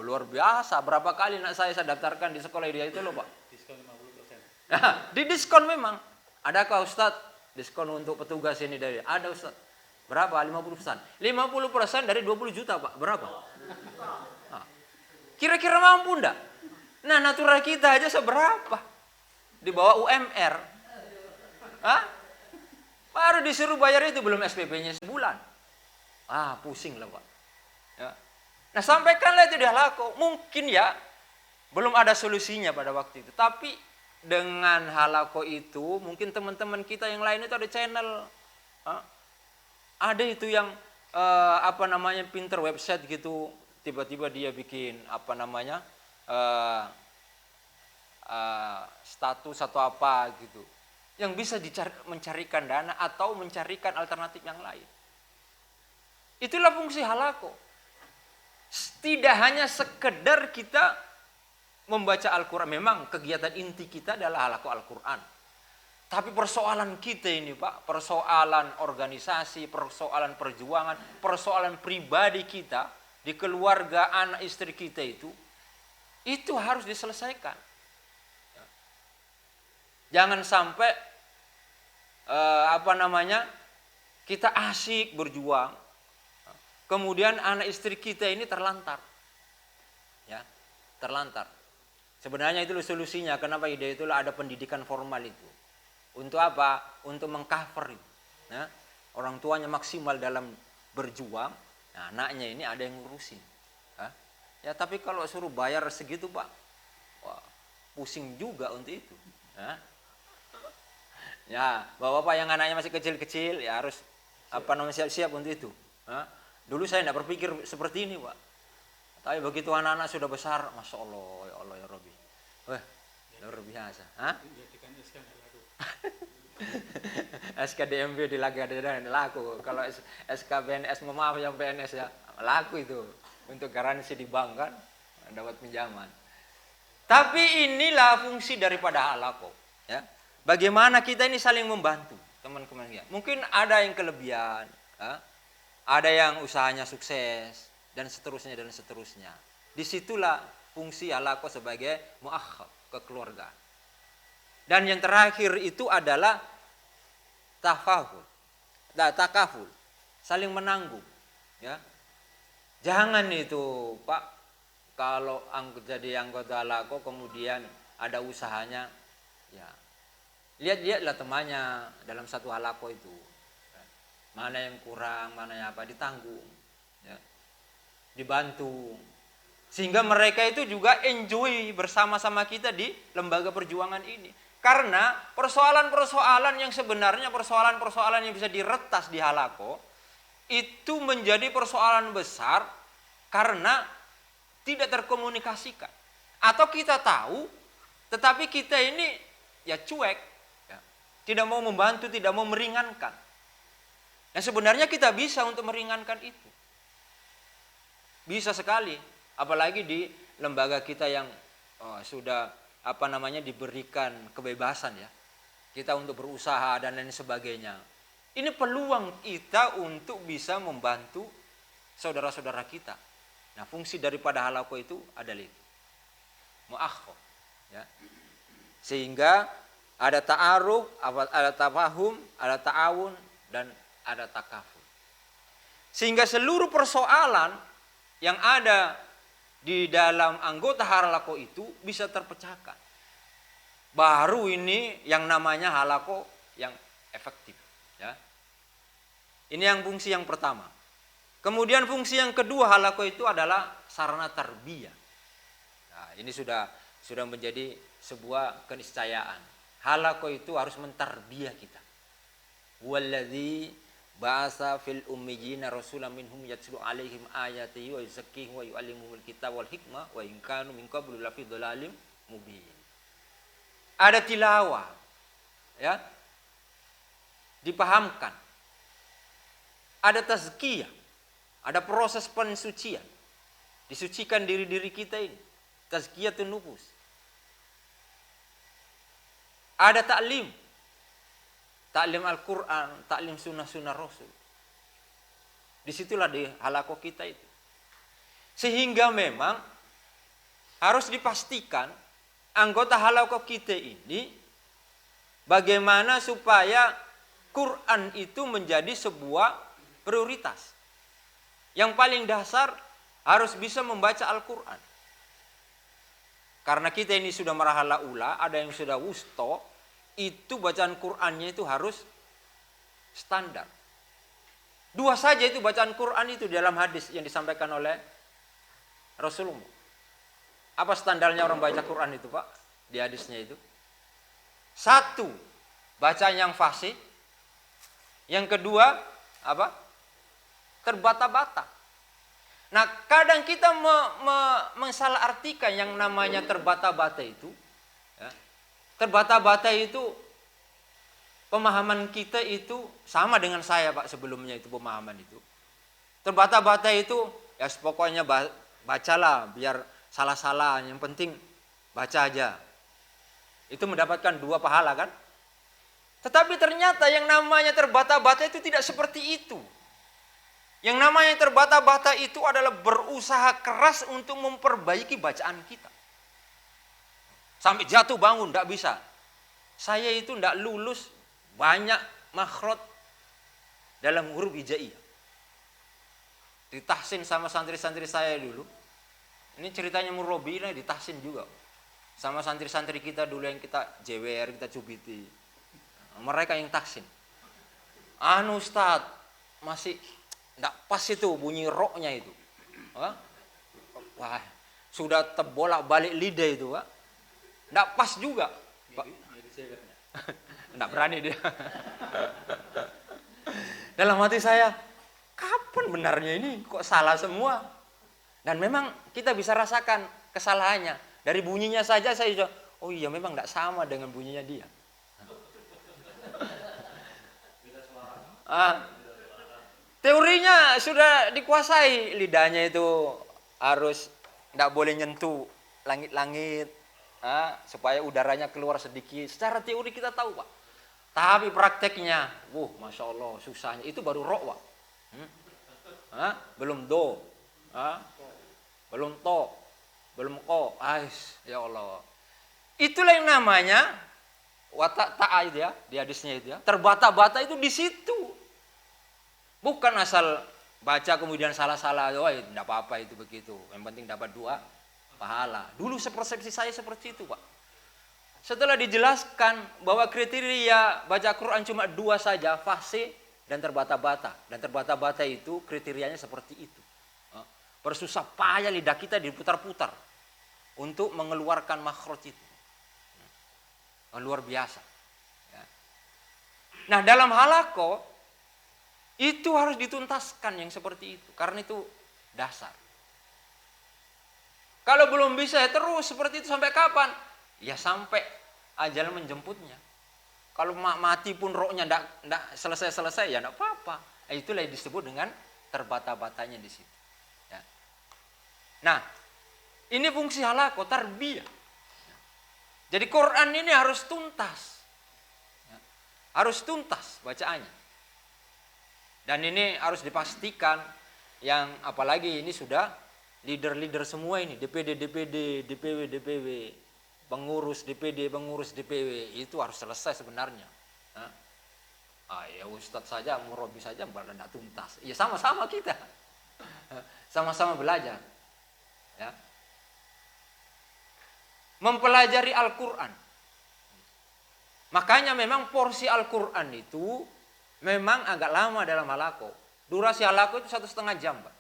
Luar biasa. Berapa kali nak saya daftarkan di sekolah dia itu loh Pak. Diskon 50%. Di diskon memang. Adakah Ustadz diskon untuk petugas ini dari? Ada Ustadz. Berapa? 50%. 50% dari 20 juta Pak. Berapa? Kira-kira mampu enggak? Nah, natural kita aja seberapa? Di bawah UMR. Baru disuruh bayar itu belum SPP-nya sebulan. Pusing lah Pak. Ya. Nah, sampaikanlah itu di halaqah. Mungkin ya belum ada solusinya pada waktu itu. Tapi dengan halaqah itu mungkin teman-teman kita yang lain itu ada channel. Ada itu yang pinter website gitu. Tiba-tiba dia bikin status atau apa gitu. Yang bisa mencarikan dana atau mencarikan alternatif yang lain. Itulah fungsi halaqah. Tidak hanya sekedar kita membaca Al-Quran. Memang kegiatan inti kita adalah halaqah Al-Quran. Tapi persoalan kita ini Pak, persoalan organisasi, persoalan perjuangan, persoalan pribadi kita, di keluarga, anak istri kita itu harus diselesaikan. Jangan sampai kita asyik berjuang, kemudian anak istri kita ini terlantar, ya, terlantar. Sebenarnya itu solusinya. Kenapa ide itulah ada pendidikan formal itu? Untuk apa? Untuk mengcover itu. Ya, orang tuanya maksimal dalam berjuang, nah, anaknya ini ada yang ngurusin. Ya, tapi kalau suruh bayar segitu Pak, pusing juga untuk itu. Ya, bapak-bapak yang anaknya masih kecil-kecil ya harus siap-siap untuk itu. Dulu saya tidak berpikir seperti ini Pak. Tapi begitu anak-anak sudah besar, Masya Allah, ya Allah ya Rabbi. Luar biasa. SKDMB di Lagadan laku. Kalau SKBNS maaf yang PNS ya laku itu. Untuk garansi di bank kan dapat pinjaman. Tapi inilah fungsi daripada halaqah. Ya. Bagaimana kita ini saling membantu teman-teman ya. Mungkin ada yang kelebihan, ada yang usahanya sukses, dan seterusnya dan seterusnya. Disitulah fungsi halaqah sebagai muakhab, kekeluargaan. Dan yang terakhir itu adalah takaful, saling menanggung. Ya, jangan itu Pak, kalau jadi anggota halaqah kemudian ada usahanya, ya lihat-lihatlah temannya dalam satu halaqah itu, mana yang kurang, mana yang apa, ditanggung, ya, dibantu, sehingga mereka itu juga enjoy bersama-sama kita di lembaga perjuangan ini. Karena persoalan-persoalan yang sebenarnya persoalan-persoalan yang bisa diretas di halaqah itu menjadi persoalan besar karena tidak terkomunikasikan. Atau kita tahu, tetapi kita ini ya cuek, ya, tidak mau membantu, tidak mau meringankan. Dan sebenarnya kita bisa untuk meringankan itu. Bisa sekali, apalagi di lembaga kita yang sudah diberikan kebebasan, ya, kita untuk berusaha dan lain sebagainya. Ini peluang kita untuk bisa membantu saudara-saudara kita. Nah, fungsi daripada halaqah itu adalah itu, muakhah, ya. Sehingga ada ta'aruf, ada tafahum, ada ta'awun, dan ada takaful. Sehingga seluruh persoalan yang ada di dalam anggota halaqah itu bisa terpecahkan. Baru ini yang namanya halaqah yang efektif, ya. Ini yang fungsi yang pertama. Kemudian fungsi yang kedua halaqah itu adalah sarana tarbiyah. Nah, ini sudah menjadi sebuah keniscayaan. Halaqah itu harus mentarbiyah kita. Walladzi ba'atsa fil ummiyina rasulan minhum yatlu 'alaihim ayatihi wa yuzakkihim wa yu'allimuhumul kitaba wal hikmah wa in kanu min qablu lafi dhalalim mubin. Ada tilawah, ya, dipahamkan. Ada tazkiyah, ada proses pensucian, disucikan diri-diri kita ini, tazkiyatun nufus. Ada ta'lim Al-Quran, ta'lim sunnah-sunnah Rasul. Disitulah di halaqah kita itu. Sehingga memang harus dipastikan anggota halaqah kita ini bagaimana supaya Quran itu menjadi sebuah prioritas. Yang paling dasar harus bisa membaca Al-Quran. Karena kita ini sudah marahala ula, ada yang sudah wusto, itu bacaan Qur'annya itu harus standar. 2 saja itu bacaan Qur'an itu dalam hadis yang disampaikan oleh Rasulullah. Apa standarnya orang baca Qur'an itu, Pak? Di hadisnya itu. 1, bacaan yang fasih. Yang kedua, apa? Terbata-bata. Nah, kadang kita mensalahartikan yang namanya terbata-bata itu, ya. Terbata-bata itu pemahaman kita itu sama dengan saya, Pak, sebelumnya itu pemahaman itu. Terbata-bata itu ya pokoknya bacalah biar salah-salah, yang penting baca aja. Itu mendapatkan 2 pahala kan? Tetapi ternyata yang namanya terbata-bata itu tidak seperti itu. Yang namanya terbata-bata itu adalah berusaha keras untuk memperbaiki bacaan kita. Sampai jatuh bangun, tidak bisa. Saya itu tidak lulus banyak makhraj dalam huruf hijaiyah. Ditahsin sama santri-santri saya dulu. Ini ceritanya Murabi, ditahsin juga. Sama santri-santri kita dulu yang kita jewer, kita cubiti. Mereka yang tahsin. Ustaz, masih tidak pas itu bunyi roknya itu. Wah, sudah terbolak-balik lidah itu, Pak. Tidak pas juga, Pak. Tidak berani dia. Dalam hati saya, kapan benarnya ini? Kok salah semua? Dan memang kita bisa rasakan kesalahannya. Dari bunyinya saja saya sudah, oh iya memang tidak sama dengan bunyinya dia. Teorinya sudah dikuasai, lidahnya itu harus tidak boleh nyentuh langit-langit, supaya udaranya keluar sedikit. Secara teori kita tahu, Pak. Tapi prakteknya, masya Allah susahnya. Itu baru rok, Pak. belum do, belum to, belum ko. Ya Allah. Itulah yang namanya watak ta'a itu ya, di hadisnya itu ya. Terbata-bata itu di situ. Bukan asal baca kemudian salah-salah, tidak apa-apa itu begitu. Yang penting dapat 2 pahala. Dulu persepsi saya seperti itu, Pak. Setelah dijelaskan bahwa kriteria baca Quran cuma 2 saja, fase dan terbata-bata. Dan terbata-bata itu kriterianya seperti itu. Bersusah payah lidah kita diputar-putar untuk mengeluarkan makhraj itu. Luar biasa. Nah, dalam halaqah itu harus dituntaskan yang seperti itu. Karena itu dasar. Kalau belum bisa ya terus seperti itu sampai kapan? Ya sampai ajal menjemputnya. Kalau mati pun rohnya tidak selesai-selesai ya tidak apa-apa. Itulah yang disebut dengan terbata-batanya di situ. Ya. Nah, ini fungsi halaqah tarbiyah. Jadi Quran ini harus tuntas. Ya. Harus tuntas bacaannya. Dan ini harus dipastikan yang apalagi ini sudah leader-leader semua ini, DPD, DPW, pengurus DPD, pengurus DPW itu harus selesai sebenarnya. Ya Ustadz saja, murabi saja tidak tuntas. Ya sama-sama kita, sama-sama belajar. Ya. Mempelajari Al-Quran. Makanya memang porsi Al-Quran itu memang agak lama dalam halaqah. Durasi halaqah itu 1,5 jam, Pak.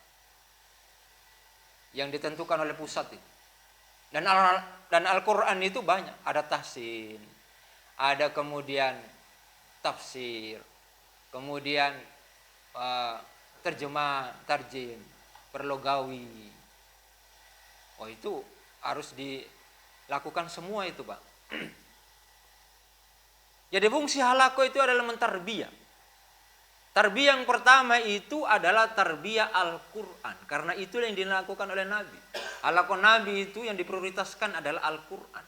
Yang ditentukan oleh pusat itu. Dan Al-Quran itu banyak. Ada tahsin, ada kemudian tafsir, kemudian terjemah, tarjim, perlogawi. Itu harus dilakukan semua itu, Pak. Jadi fungsi halaqah itu adalah mentarbiyah. Tarbiyah yang pertama itu adalah tarbiyah Al-Quran. Karena itu yang dilakukan oleh Nabi. Halaqah Nabi itu yang diprioritaskan adalah Al-Quran.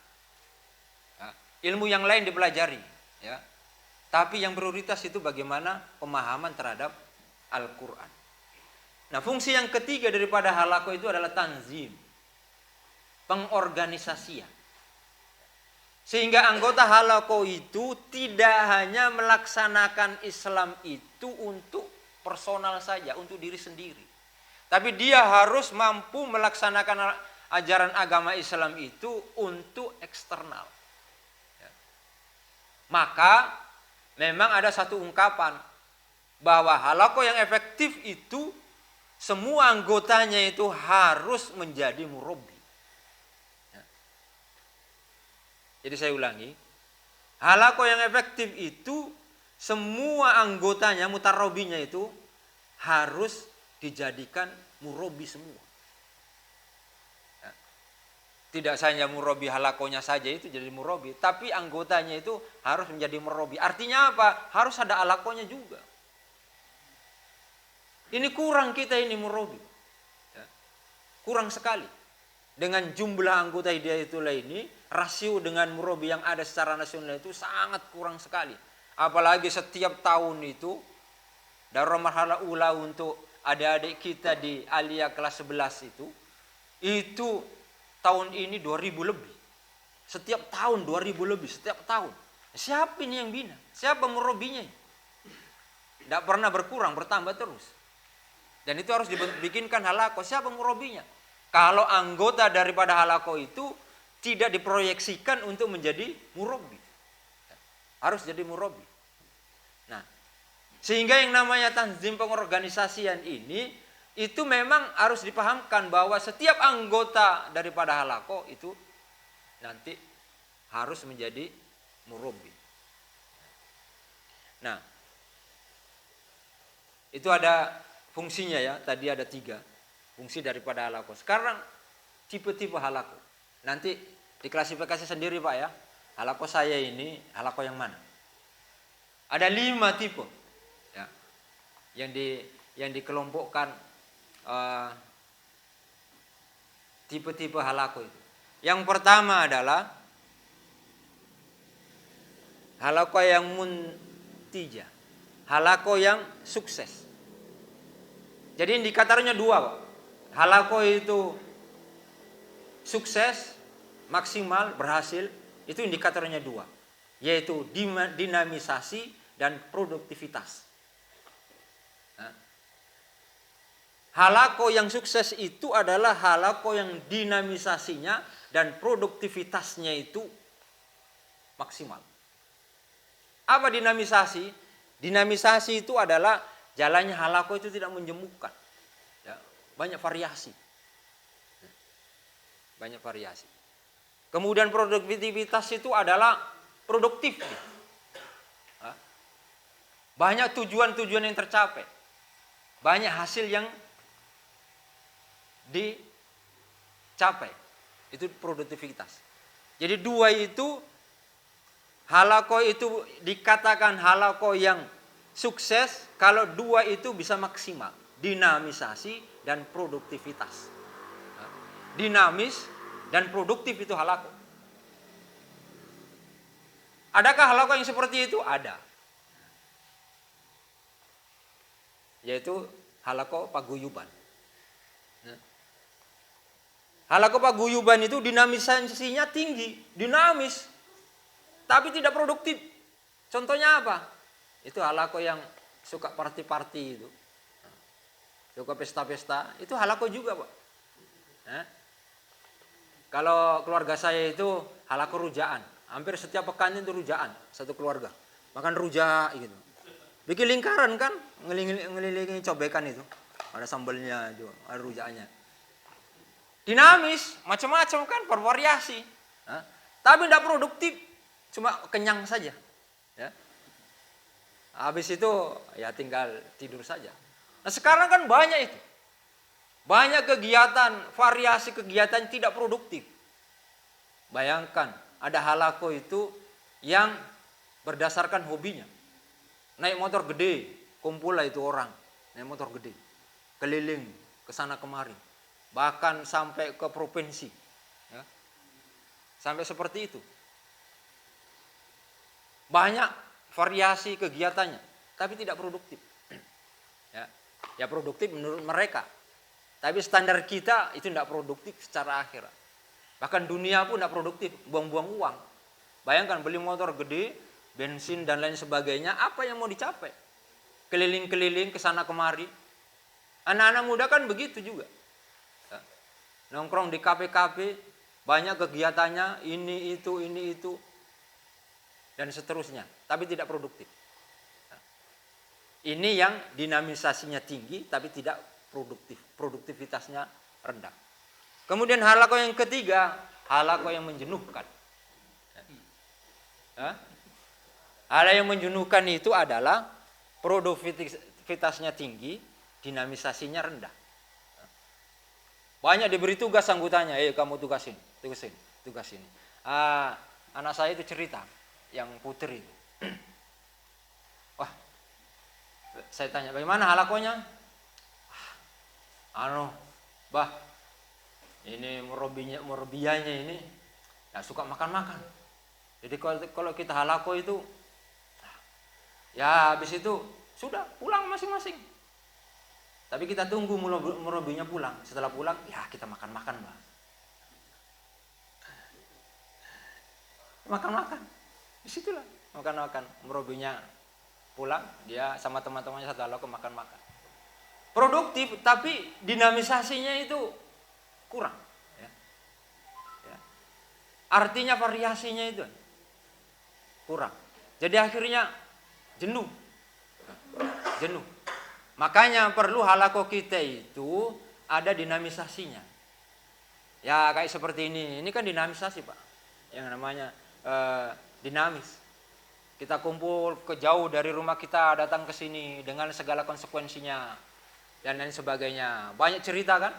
Ya, ilmu yang lain dipelajari. Ya. Tapi yang prioritas itu bagaimana pemahaman terhadap Al-Quran. Nah, fungsi yang ketiga daripada halaqah itu adalah tanzim. Pengorganisasian. Sehingga anggota halaqah itu tidak hanya melaksanakan Islam itu untuk personal saja, untuk diri sendiri. Tapi dia harus mampu melaksanakan ajaran agama Islam itu untuk eksternal. Ya. Maka memang ada satu ungkapan bahwa halaqah yang efektif itu semua anggotanya itu harus menjadi murabbi. Jadi saya ulangi, halaqah yang efektif itu semua anggotanya, mutarrobinya itu harus dijadikan murabbi semua. Ya. Tidak saja murabbi halaqahnya saja itu jadi murabbi, tapi anggotanya itu harus menjadi murabbi. Artinya apa? Harus ada halaqahnya juga. Ini kurang kita ini murabbi. Ya. Kurang sekali. Dengan jumlah anggota Hidayatul ini, rasio dengan murabbi yang ada secara nasional itu sangat kurang sekali. Apalagi setiap tahun itu, dalam marhalah ula untuk adik-adik kita di Aliyah kelas 11 itu tahun ini 2.000 lebih. Setiap tahun 2.000 lebih, setiap tahun. Siapa ini yang bina? Siapa murabbinya? Tidak pernah berkurang, bertambah terus. Dan itu harus dibikinkan halaqah. Siapa murabbinya? Kalau anggota daripada halaqah itu tidak diproyeksikan untuk menjadi murabbi. Harus jadi murabbi. Nah, sehingga yang namanya tanzim pengorganisasian ini itu memang harus dipahamkan bahwa setiap anggota daripada halaqah itu nanti harus menjadi murabbi. Nah, itu ada fungsinya ya, tadi ada 3 fungsi daripada halaqah. Sekarang tipe-tipe halaqah. Nanti diklasifikasi sendiri Pak ya. Halaqah saya ini halaqah yang mana? Ada 5 tipe. Ya. Yang dikelompokkan tipe-tipe halaqah itu. Yang pertama adalah halaqah yang muntijah. Halaqah yang sukses. Jadi indikatornya dua, Pak. Halako itu sukses, maksimal, berhasil, itu indikatornya dua, yaitu dinamisasi dan produktivitas. Nah, halako yang sukses itu adalah halako yang dinamisasinya dan produktivitasnya itu maksimal. Apa dinamisasi? Dinamisasi itu adalah jalannya halako itu tidak menjemukkan. Ya, banyak variasi. Banyak variasi. Kemudian produktivitas itu adalah produktif. Banyak tujuan-tujuan yang tercapai. Banyak hasil yang dicapai. Itu produktivitas. Jadi dua itu, halako itu dikatakan halako yang sukses kalau dua itu bisa maksimal. Dinamisasi dan produktivitas. Dinamis dan produktif itu halako. Adakah halako yang seperti itu? Ada. Yaitu halako paguyuban. Halako paguyuban itu dinamisasinya tinggi, dinamis, tapi tidak produktif. Contohnya apa? Itu halako yang suka party-party itu. Suka pesta-pesta, itu halako juga, Pak. Kalau keluarga saya itu halako rujaan. Hampir setiap pekan itu rujaan, satu keluarga. Makan rujak gitu. Bikin lingkaran kan, ngelilingi cobekan itu. Ada sambalnya juga, ada rujaknya. Dinamis, macam-macam kan, bervariasi. Tapi tidak produktif, cuma kenyang saja. Ya. Habis itu ya tinggal tidur saja. Nah sekarang kan banyak itu. Banyak kegiatan, variasi kegiatan tidak produktif. Bayangkan, ada halako itu yang berdasarkan hobinya. Naik motor gede, kumpul lah itu orang. Naik motor gede, keliling, ke sana kemari. Bahkan sampai ke provinsi. Ya. Sampai seperti itu. Banyak variasi kegiatannya, tapi tidak produktif. Ya produktif menurut mereka. Tapi standar kita itu tidak produktif secara akhirat. Bahkan dunia pun tidak produktif, buang-buang uang. Bayangkan beli motor gede, bensin dan lain sebagainya, apa yang mau dicapai? Keliling-keliling ke sana kemari. Anak-anak muda kan begitu juga. Nongkrong di kafe-kafe, banyak kegiatannya, ini itu, dan seterusnya. Tapi tidak produktif. Ini yang dinamisasinya tinggi, tapi tidak produktif. Produktivitasnya rendah. Kemudian halako yang ketiga, halako yang menjenuhkan. Hal yang menjenuhkan itu adalah produktivitasnya tinggi, dinamisasinya rendah. Banyak diberi tugas anggotanya, kamu tugasin. Anak saya itu cerita, yang putri itu. Wah, saya tanya, bagaimana halakonya? Bah, ini murabiyanya ini ya suka makan-makan. Jadi kalau kita halako itu, ya habis itu sudah pulang masing-masing. Tapi kita tunggu murabinya pulang. Setelah pulang, ya kita makan-makan, Mbak. Makan-makan. Disitulah makan-makan. Murabinya pulang, dia sama teman-temannya satu halako makan-makan. Produktif, tapi dinamisasinya itu kurang. Ya. Artinya variasinya itu kurang. Jadi akhirnya jenuh. Makanya perlu halako kita itu ada dinamisasinya. Ya kayak seperti ini. Ini kan dinamisasi, Pak. Yang namanya dinamis. Kita kumpul ke jauh dari rumah kita, datang ke sini dengan segala konsekuensinya dan lain sebagainya. Banyak cerita kan?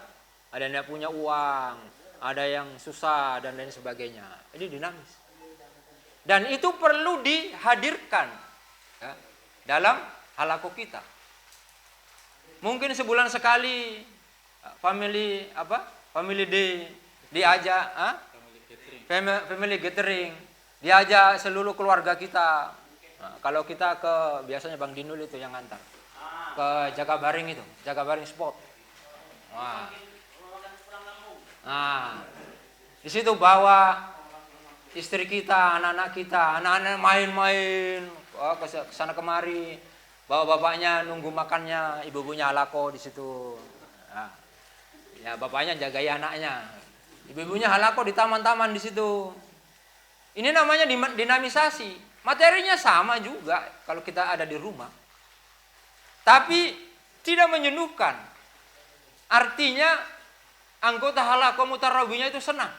Ada yang tidak punya uang, ada yang susah dan lain sebagainya. Ini dinamis. Dan itu perlu dihadirkan ya, dalam halako kita. Mungkin sebulan sekali family day diajak, family gathering, diajak seluruh keluarga kita. Nah, kalau kita biasanya Bang Dinul itu yang ngantar ke ke Jakabaring itu, Jakabaring Sport. Nah, di situ bawa istri kita, anak-anak kita, anak-anak main-main ke sana kemari, bawa bapaknya nunggu makannya, ibu-ibunya halako di situ. Nah, ya bapaknya jagai anaknya, ibu-ibunya halako di taman-taman di situ. Ini namanya dinamisasi. Materinya sama juga kalau kita ada di rumah, tapi tidak menyenuhkan. Artinya anggota halako mutarawinya itu senang.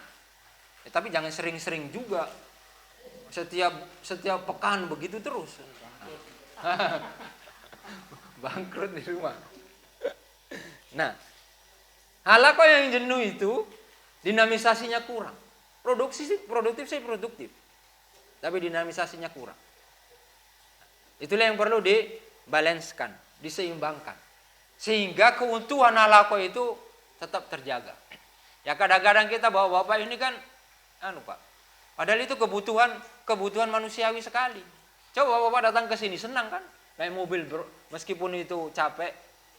Tapi jangan sering-sering juga. Setiap pekan begitu terus. Bangkrut di rumah. Nah, halako yang jenuh itu dinamisasinya kurang. Produktif sih produktif. Tapi dinamisasinya kurang. Itulah yang perlu dibalanskan, diseimbangkan. Sehingga keutuhan halako itu tetap terjaga. Ya kadang-kadang kita bapak-bapak ini kan Pak. Padahal itu kebutuhan manusiawi sekali. Coba bapak datang ke sini senang kan? Naik mobil meskipun itu capek,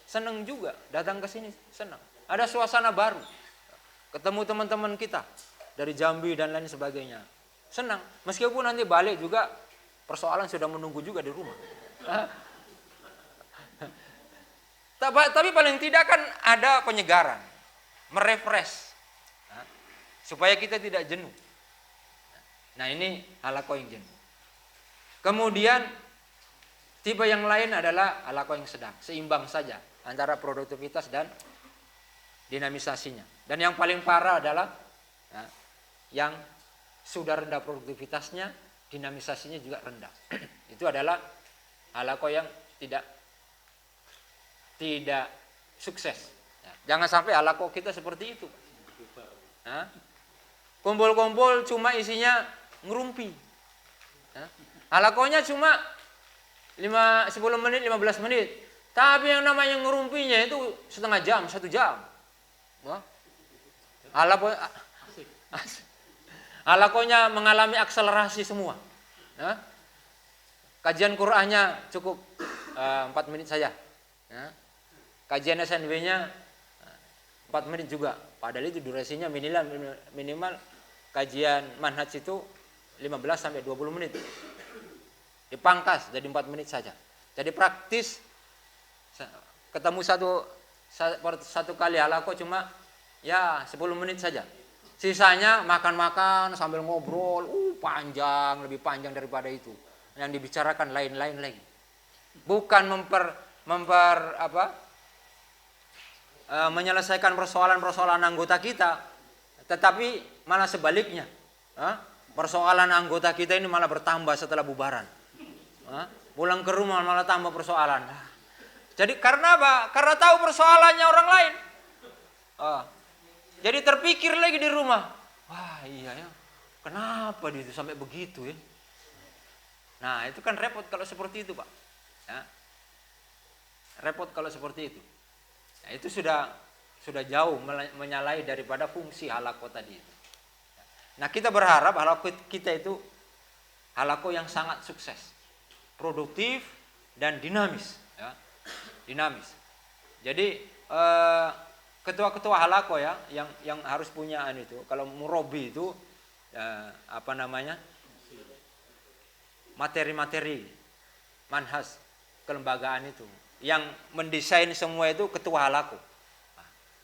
senang juga datang ke sini senang. Ada suasana baru. Ketemu teman-teman kita dari Jambi dan lain sebagainya. Senang. Meskipun nanti balik juga persoalan sudah menunggu juga di rumah. Tapi paling tidak kan ada penyegaran, merefresh, supaya kita tidak jenuh. Nah ini halako yang jenuh. Kemudian tipe yang lain adalah halako yang sedang, seimbang saja antara produktivitas dan dinamisasinya. Dan yang paling parah adalah yang sudah rendah produktivitasnya, dinamisasinya juga rendah. Itu adalah halako yang tidak sukses. Jangan sampai halako kita seperti itu. Kumpul-kumpul cuma isinya ngerumpi. Halakonya cuma 10 menit, 15 menit. Tapi yang namanya ngerumpinya itu setengah jam, 1 jam. Halakonya mengalami akselerasi semua. Kajian Qur'annya cukup 4 menit saja. Kajian SNW-nya 4 menit juga. Padahal itu durasinya minimal kajian manhaj itu 15-20 menit. Dipangkas jadi 4 menit saja. Jadi praktis ketemu satu kali halako cuma ya 10 menit saja. Sisanya makan-makan sambil ngobrol, panjang, lebih panjang daripada itu. Yang dibicarakan lain-lain lagi. Bukan menyelesaikan persoalan-persoalan anggota kita, tetapi malah sebaliknya. Persoalan anggota kita ini malah bertambah setelah bubaran. Pulang ke rumah malah tambah persoalan. Jadi karena apa? Karena tahu persoalannya orang lain. Jadi terpikir lagi di rumah. Wah iya ya, kenapa dia itu sampai begitu ya? Nah itu kan repot kalau seperti itu Pak. Repot kalau seperti itu. Nah, itu sudah jauh menyalahi daripada fungsi halako tadi itu. Nah kita berharap halako kita itu halako yang sangat sukses, produktif dan dinamis. Dinamis. Jadi ketua-ketua halako ya yang harus punya itu. Kalau murabi itu materi-materi manhaj kelembagaan itu. Yang mendesain semua itu ketua halako.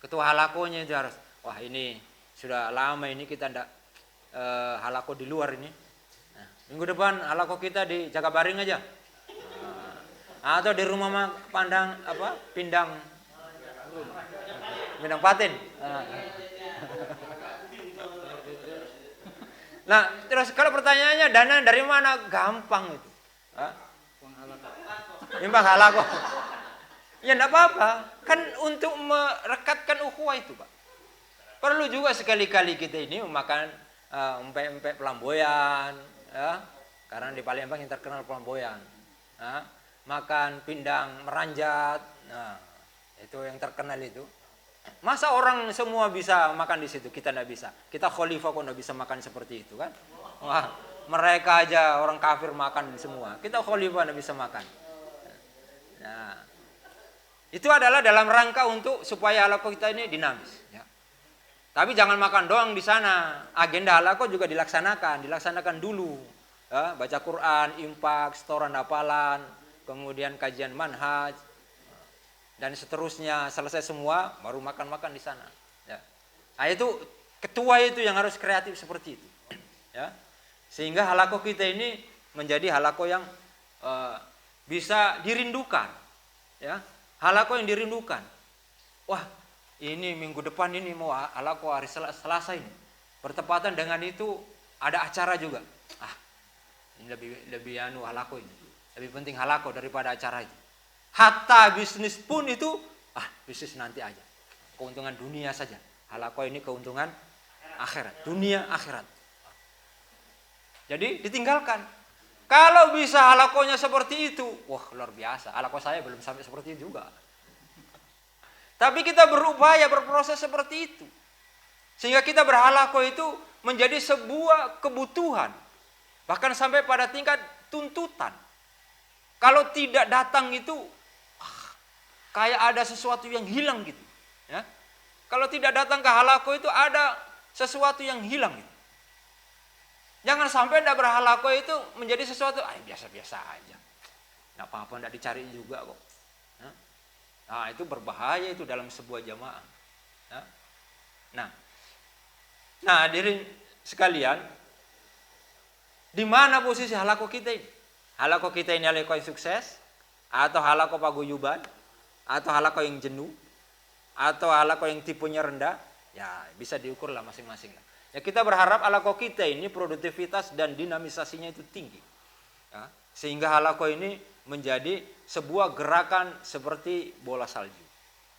Ketua halakonya itu harus, wah ini sudah lama ini kita tidak halako di luar ini. Minggu depan halako kita di Jakabaring aja. Atau di rumah Pindang Patin. Nah, terus kalau pertanyaannya dana dari mana? Gampang itu. Nimbang halako. Ya enggak apa-apa. Kan untuk merekatkan ukhuwah itu, Pak. Perlu juga sekali-kali kita ini memakan empek-empek pelamboyan, ya. Karena di Palembang yang terkenal pelamboyan. Makan pindang meranjat. Nah, itu yang terkenal itu. Masa orang semua bisa makan di situ, kita enggak bisa. Kita khalifah kok enggak bisa makan seperti itu kan? Wah, mereka aja orang kafir makan semua. Kita khalifah enggak bisa makan. Nah, Itu adalah dalam rangka untuk supaya halaqah kita ini dinamis. Ya. Tapi jangan makan doang di sana. Agenda halaqah juga dilaksanakan dulu. Ya, baca Quran, infak, setoran hafalan, kemudian kajian manhaj, dan seterusnya. Selesai semua, baru makan-makan di sana. Ya. Nah, itu ketua itu yang harus kreatif seperti itu. Ya. Sehingga halaqah kita ini menjadi halaqah yang bisa dirindukan. Ya. Halaqah yang dirindukan. Wah, ini minggu depan ini mau halaqah hari Selasa ini. Bertepatan dengan itu ada acara juga. Ini lebih halaqah ini. Lebih penting halaqah daripada acara itu. Hatta bisnis pun itu bisnis nanti aja. Keuntungan dunia saja. Halaqah ini keuntungan akhirat, dunia akhirat. Jadi ditinggalkan. Kalau bisa halaqahnya seperti itu, wah luar biasa. Halaqah saya belum sampai seperti itu juga. Tapi kita berupaya berproses seperti itu. Sehingga kita berhalaqah itu menjadi sebuah kebutuhan. Bahkan sampai pada tingkat tuntutan. Kalau tidak datang itu kayak ada sesuatu yang hilang gitu. Ya. Kalau tidak datang ke halaqah itu ada sesuatu yang hilang gitu. Jangan sampai tidak berhalaqah itu menjadi sesuatu biasa-biasa aja. Nggak apa-apa, tidak dicari juga kok. Nah, itu berbahaya itu dalam sebuah jamaah. Nah, hadirin sekalian, di mana posisi halaqah kita ini? Halaqah kita ini halaqah yang sukses, atau halaqah paguyuban, atau halaqah yang jenuh, atau halaqah yang tipenya rendah? Ya, bisa diukurlah masing-masing lah. Ya, kita berharap halaqah kita ini produktivitas dan dinamisasinya itu tinggi. Ya, sehingga halaqah ini menjadi sebuah gerakan seperti bola salju.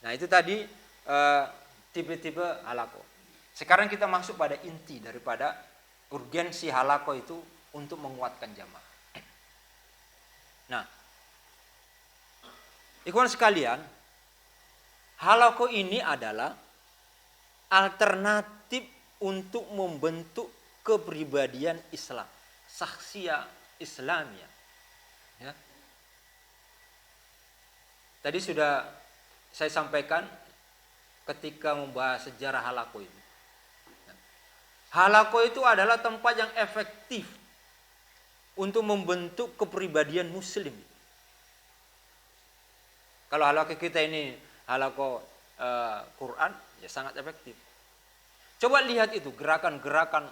Nah, itu tadi tipe-tipe halaqah. Sekarang kita masuk pada inti daripada urgensi halaqah itu untuk menguatkan jamaah. Nah, ikhwan sekalian, halaqah ini adalah alternatif untuk membentuk kepribadian Islam, saksiyah Islamiyah. Ya. Tadi sudah saya sampaikan ketika membahas sejarah halaqah itu. Halaqah itu adalah tempat yang efektif untuk membentuk kepribadian muslim. Kalau halaqah kita ini halaqah Quran, ya sangat efektif. Coba lihat itu gerakan-gerakan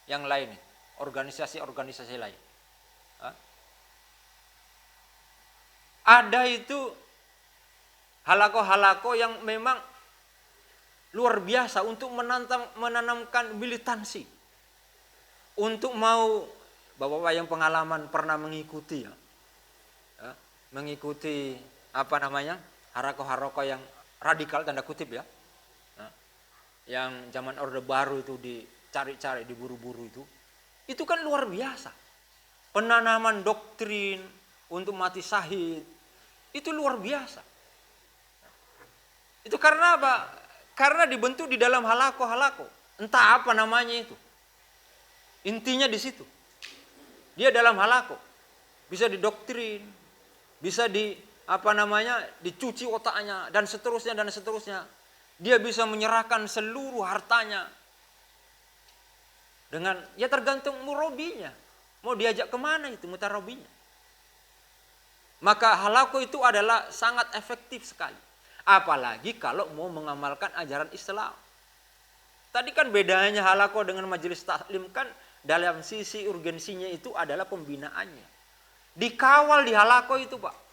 yang lain, organisasi-organisasi lain. Ada itu halaqah-halaqah yang memang luar biasa untuk menanamkan militansi. Untuk mau bapak-bapak yang pengalaman pernah mengikuti mengikuti halaqah-halaqah yang radikal tanda kutip ya. Yang zaman Orde Baru itu dicari-cari, diburu-buru itu kan luar biasa. Penanaman doktrin untuk mati syahid itu luar biasa. Itu karena apa? Karena dibentuk di dalam halaqah. Entah apa namanya itu. Intinya di situ. Dia dalam halaqah. Bisa didoktrin, bisa dicuci otaknya dan seterusnya. Dia bisa menyerahkan seluruh hartanya. Dengan, ya tergantung murabinya. Mau diajak kemana itu mutarabinya. Maka halaqah itu adalah sangat efektif sekali. Apalagi kalau mau mengamalkan ajaran Islam. Tadi kan bedanya halaqah dengan majelis taklim kan dalam sisi urgensinya itu adalah pembinaannya. Dikawal di halaqah itu Pak.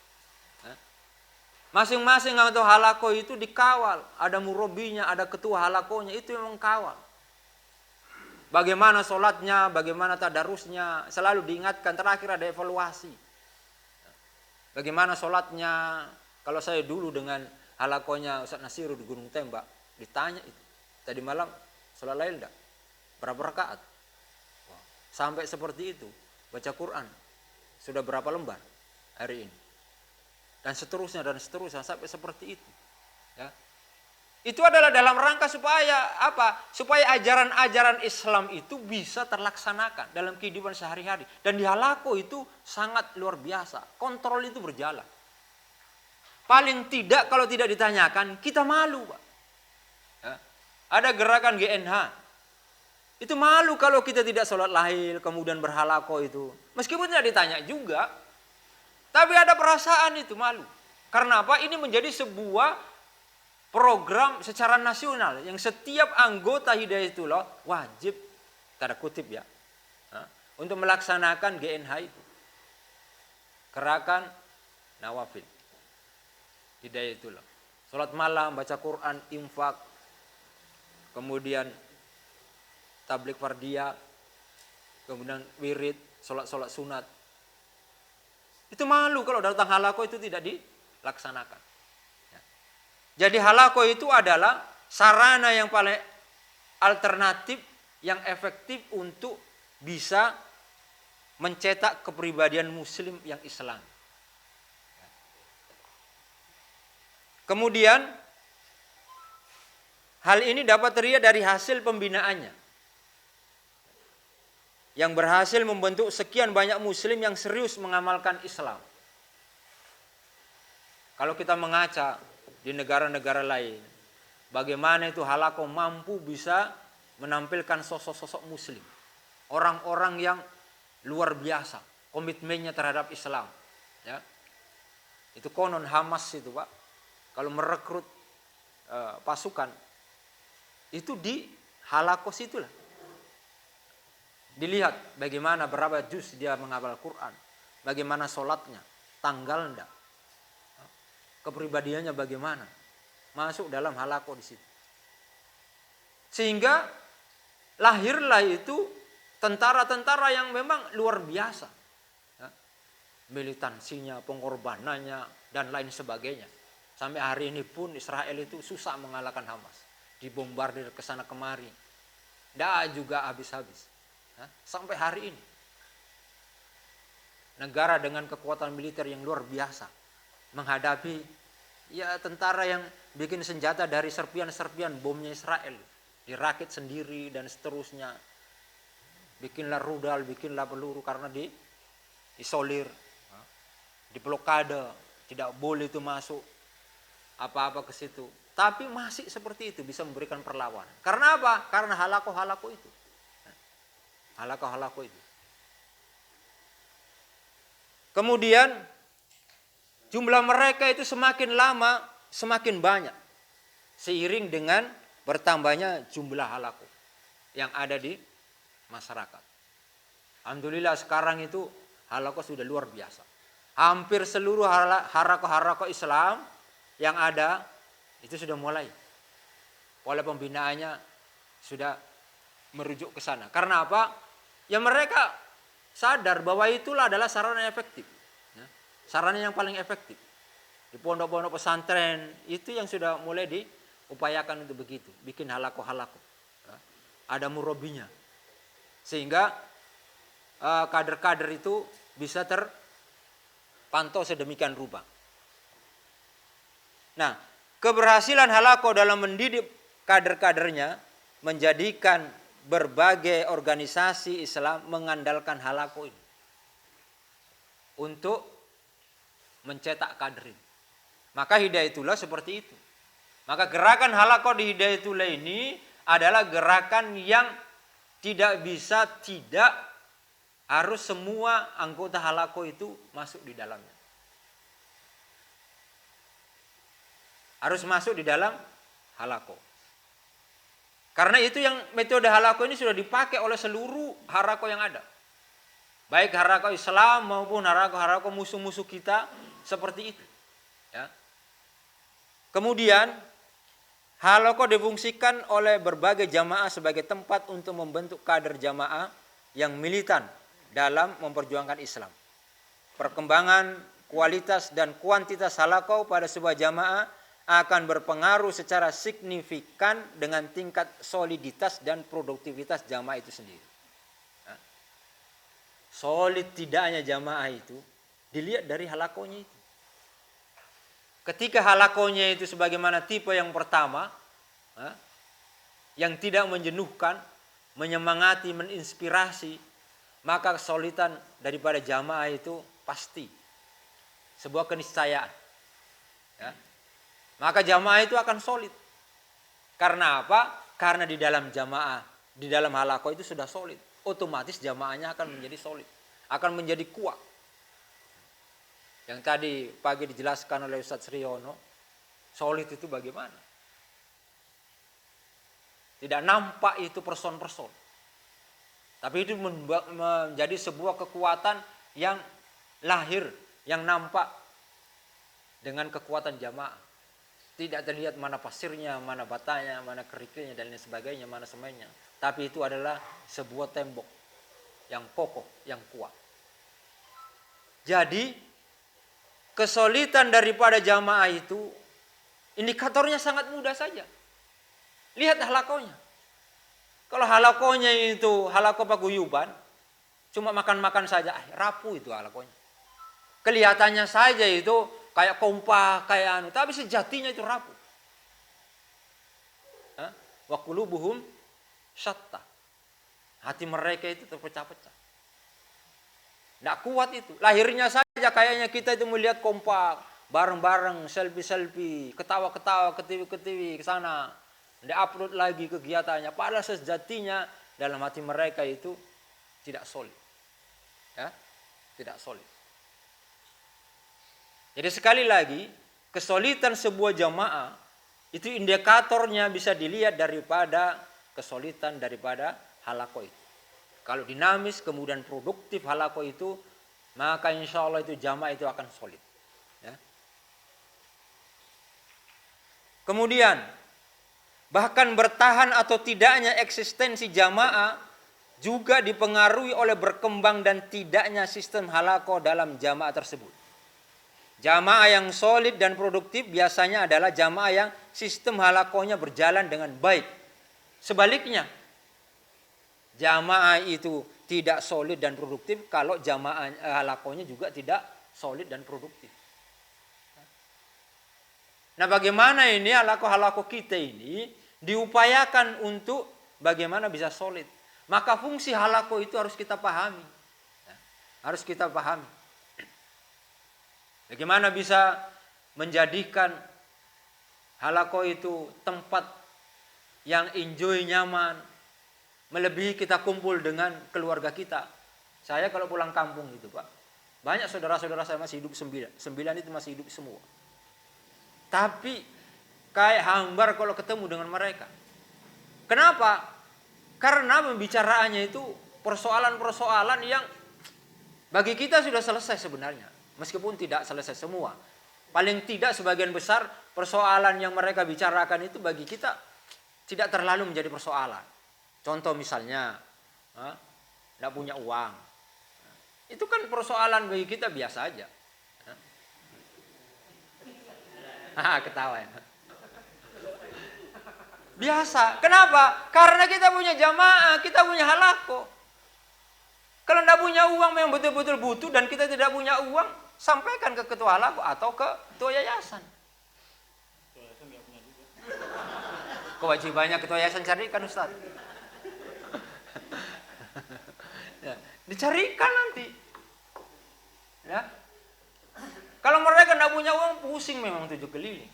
Masing-masing atau halaqah itu dikawal. Ada murabinya, ada ketua halaqahnya, itu memang kawal. Bagaimana sholatnya, bagaimana tadarusnya, selalu diingatkan. Terakhir ada evaluasi. Bagaimana sholatnya, kalau saya dulu dengan halaqahnya Ustaz Nasiru di Gunung Tembak, ditanya itu. Tadi malam sholat lail enggak? Berapa rakaat? Sampai seperti itu. Baca Quran. Sudah berapa lembar hari ini? Dan seterusnya sampai seperti itu. Ya. Itu adalah dalam rangka supaya apa? Supaya ajaran-ajaran Islam itu bisa terlaksanakan dalam kehidupan sehari-hari. Dan di halaqah itu sangat luar biasa. Kontrol itu berjalan. paling tidak kalau tidak ditanyakan kita malu, Pak. Ya. Ada gerakan GNH. Itu malu kalau kita tidak sholat lahir kemudian berhalako itu. Meskipun tidak ditanya juga. Tapi ada perasaan itu malu. Karena apa? Ini menjadi sebuah program secara nasional yang setiap anggota Hidayatullah wajib, tanda kutip ya, untuk melaksanakan GNH itu. Gerakan nawafil Hidayatullah. Salat malam, baca Quran, infak, kemudian tablik fardiyah, kemudian wirid, salat-salat sunat. Itu malu kalau datang halako itu tidak dilaksanakan. Jadi halako itu adalah sarana yang paling alternatif, yang efektif untuk bisa mencetak kepribadian muslim yang Islam. Kemudian hal ini dapat terlihat dari hasil pembinaannya, yang berhasil membentuk sekian banyak muslim yang serius mengamalkan Islam. Kalau kita mengaca di negara-negara lain, bagaimana itu halako mampu bisa menampilkan sosok-sosok muslim, orang-orang yang luar biasa komitmennya terhadap Islam, ya. Itu konon Hamas itu, Pak, kalau merekrut pasukan itu di halako situlah. Dilihat bagaimana berapa juz dia menghafal Quran, bagaimana sholatnya, tanggal enggak, kepribadiannya bagaimana, masuk dalam halako di situ. Sehingga lahirlah itu tentara-tentara yang memang luar biasa, ya. Militansinya, pengorbanannya dan lain sebagainya. Sampai hari ini pun Israel itu susah mengalahkan Hamas, dibombardir ke sana kemari, tidak juga habis-habis. Sampai hari ini negara dengan kekuatan militer yang luar biasa menghadapi ya tentara yang bikin senjata dari serpian-serpian bomnya Israel, dirakit sendiri dan seterusnya. Bikinlah rudal, bikinlah peluru karena diisolir, diblokade, tidak boleh itu masuk apa-apa ke situ. Tapi masih seperti itu bisa memberikan perlawanan. Karena apa? Karena halako-halako itu. Halako-halako itu. Kemudian jumlah mereka itu semakin lama semakin banyak seiring dengan bertambahnya jumlah halako yang ada di masyarakat. Alhamdulillah sekarang itu halako sudah luar biasa. Hampir seluruh harako-harako Islam yang ada itu sudah mulai. Pola pembinaannya sudah merujuk ke sana. Karena apa? Ya mereka sadar bahwa itulah adalah sarana yang efektif. Ya, sarana yang paling efektif. Di pondok-pondok pesantren itu yang sudah mulai diupayakan untuk begitu. Bikin halako-halako. Ya, ada murabinya. Sehingga kader-kader itu bisa terpantau sedemikian rupa. Nah, keberhasilan halako dalam mendidik kader-kadernya menjadikan berbagai organisasi Islam mengandalkan halako ini untuk mencetak kader ini. Maka Hidayatullah seperti itu. Maka gerakan halako di Hidayatullah ini adalah gerakan yang tidak bisa tidak harus semua anggota halako itu masuk di dalamnya. Harus masuk di dalam halako. Karena itu yang metode halako ini sudah dipakai oleh seluruh harako yang ada. Baik harako Islam maupun harako-harako musuh-musuh kita seperti itu. Ya. Kemudian halako difungsikan oleh berbagai jamaah sebagai tempat untuk membentuk kader jamaah yang militan dalam memperjuangkan Islam. Perkembangan kualitas dan kuantitas halako pada sebuah jamaah akan berpengaruh secara signifikan dengan tingkat soliditas dan produktivitas jamaah itu sendiri. Solid tidaknya jamaah itu dilihat dari halakonya itu. Ketika halakonya itu sebagaimana tipe yang pertama, yang tidak menjenuhkan, menyemangati, menginspirasi, maka kesulitan daripada jamaah itu pasti sebuah keniscayaan. Ya. Maka jamaah itu akan solid. Karena apa? Karena di dalam jamaah, di dalam halaqah itu sudah solid. Otomatis jamaahnya akan menjadi solid. Akan menjadi kuat. Yang tadi pagi dijelaskan oleh Ustaz Riono, solid itu bagaimana? Tidak nampak itu person-person. Tapi itu menjadi sebuah kekuatan yang lahir, yang nampak dengan kekuatan jamaah. Tidak terlihat mana pasirnya, mana batanya, mana kerikilnya, dan lain sebagainya, mana semennya. Tapi itu adalah sebuah tembok yang kokoh, yang kuat. Jadi, kesolidan daripada jamaah itu, indikatornya sangat mudah saja. Lihat halakonya. Kalau halakonya itu halako paguyuban, cuma makan-makan saja, rapuh itu halakonya. Kelihatannya saja itu kayak kompak, kayak anu, tapi sejatinya itu rapuh. Wa qulubuhum syatta. Hati mereka itu terpecah-pecah. Tidak kuat itu. Lahirnya saja kayaknya kita itu melihat kompak, bareng-bareng, selfie-selfie, ketawa-ketawa, ketiwi-ketiwi ke sana. Di-upload lagi kegiatannya. Padahal sejatinya dalam hati mereka itu tidak solid. Ya, tidak solid. Jadi sekali lagi, kesolidan sebuah jamaah itu indikatornya bisa dilihat daripada kesolidan daripada halaqah itu. Kalau dinamis kemudian produktif halaqah itu, maka insya Allah itu jamaah itu akan solid. Ya. Kemudian bahkan bertahan atau tidaknya eksistensi jamaah juga dipengaruhi oleh berkembang dan tidaknya sistem halaqah dalam jamaah tersebut. Jamaah yang solid dan produktif biasanya adalah jamaah yang sistem halaqahnya berjalan dengan baik. Sebaliknya, jamaah itu tidak solid dan produktif kalau jamaah halaqahnya juga tidak solid dan produktif. Nah, bagaimana ini halaqah-halaqah kita ini diupayakan untuk bagaimana bisa solid. Maka fungsi halaqah itu harus kita pahami. Harus kita pahami. Bagaimana bisa menjadikan halaqah itu tempat yang enjoy, nyaman, melebihi kita kumpul dengan keluarga kita. Saya kalau pulang kampung gitu Pak, banyak saudara-saudara saya masih hidup 9 itu masih hidup semua. Tapi kayak hambar kalau ketemu dengan mereka. Kenapa? Karena pembicaraannya itu persoalan-persoalan yang bagi kita sudah selesai sebenarnya. Meskipun tidak selesai semua. Paling tidak sebagian besar persoalan yang mereka bicarakan itu bagi kita tidak terlalu menjadi persoalan. Contoh misalnya, tidak punya uang. Itu kan persoalan bagi kita biasa aja. Ketawa ya. Biasa. Kenapa? Karena kita punya jamaah, kita punya halaqah. Kalau tidak punya uang memang betul-betul butuh dan kita tidak punya uang, sampaikan ke ketua halaqah atau ke ketua yayasan. Ketua yayasan nggak punya juga. Kewajibannya ketua yayasan carikan Ustaz. Ya, dicarikan nanti. Ya. Kalau mereka tidak punya uang, pusing memang 7 keliling.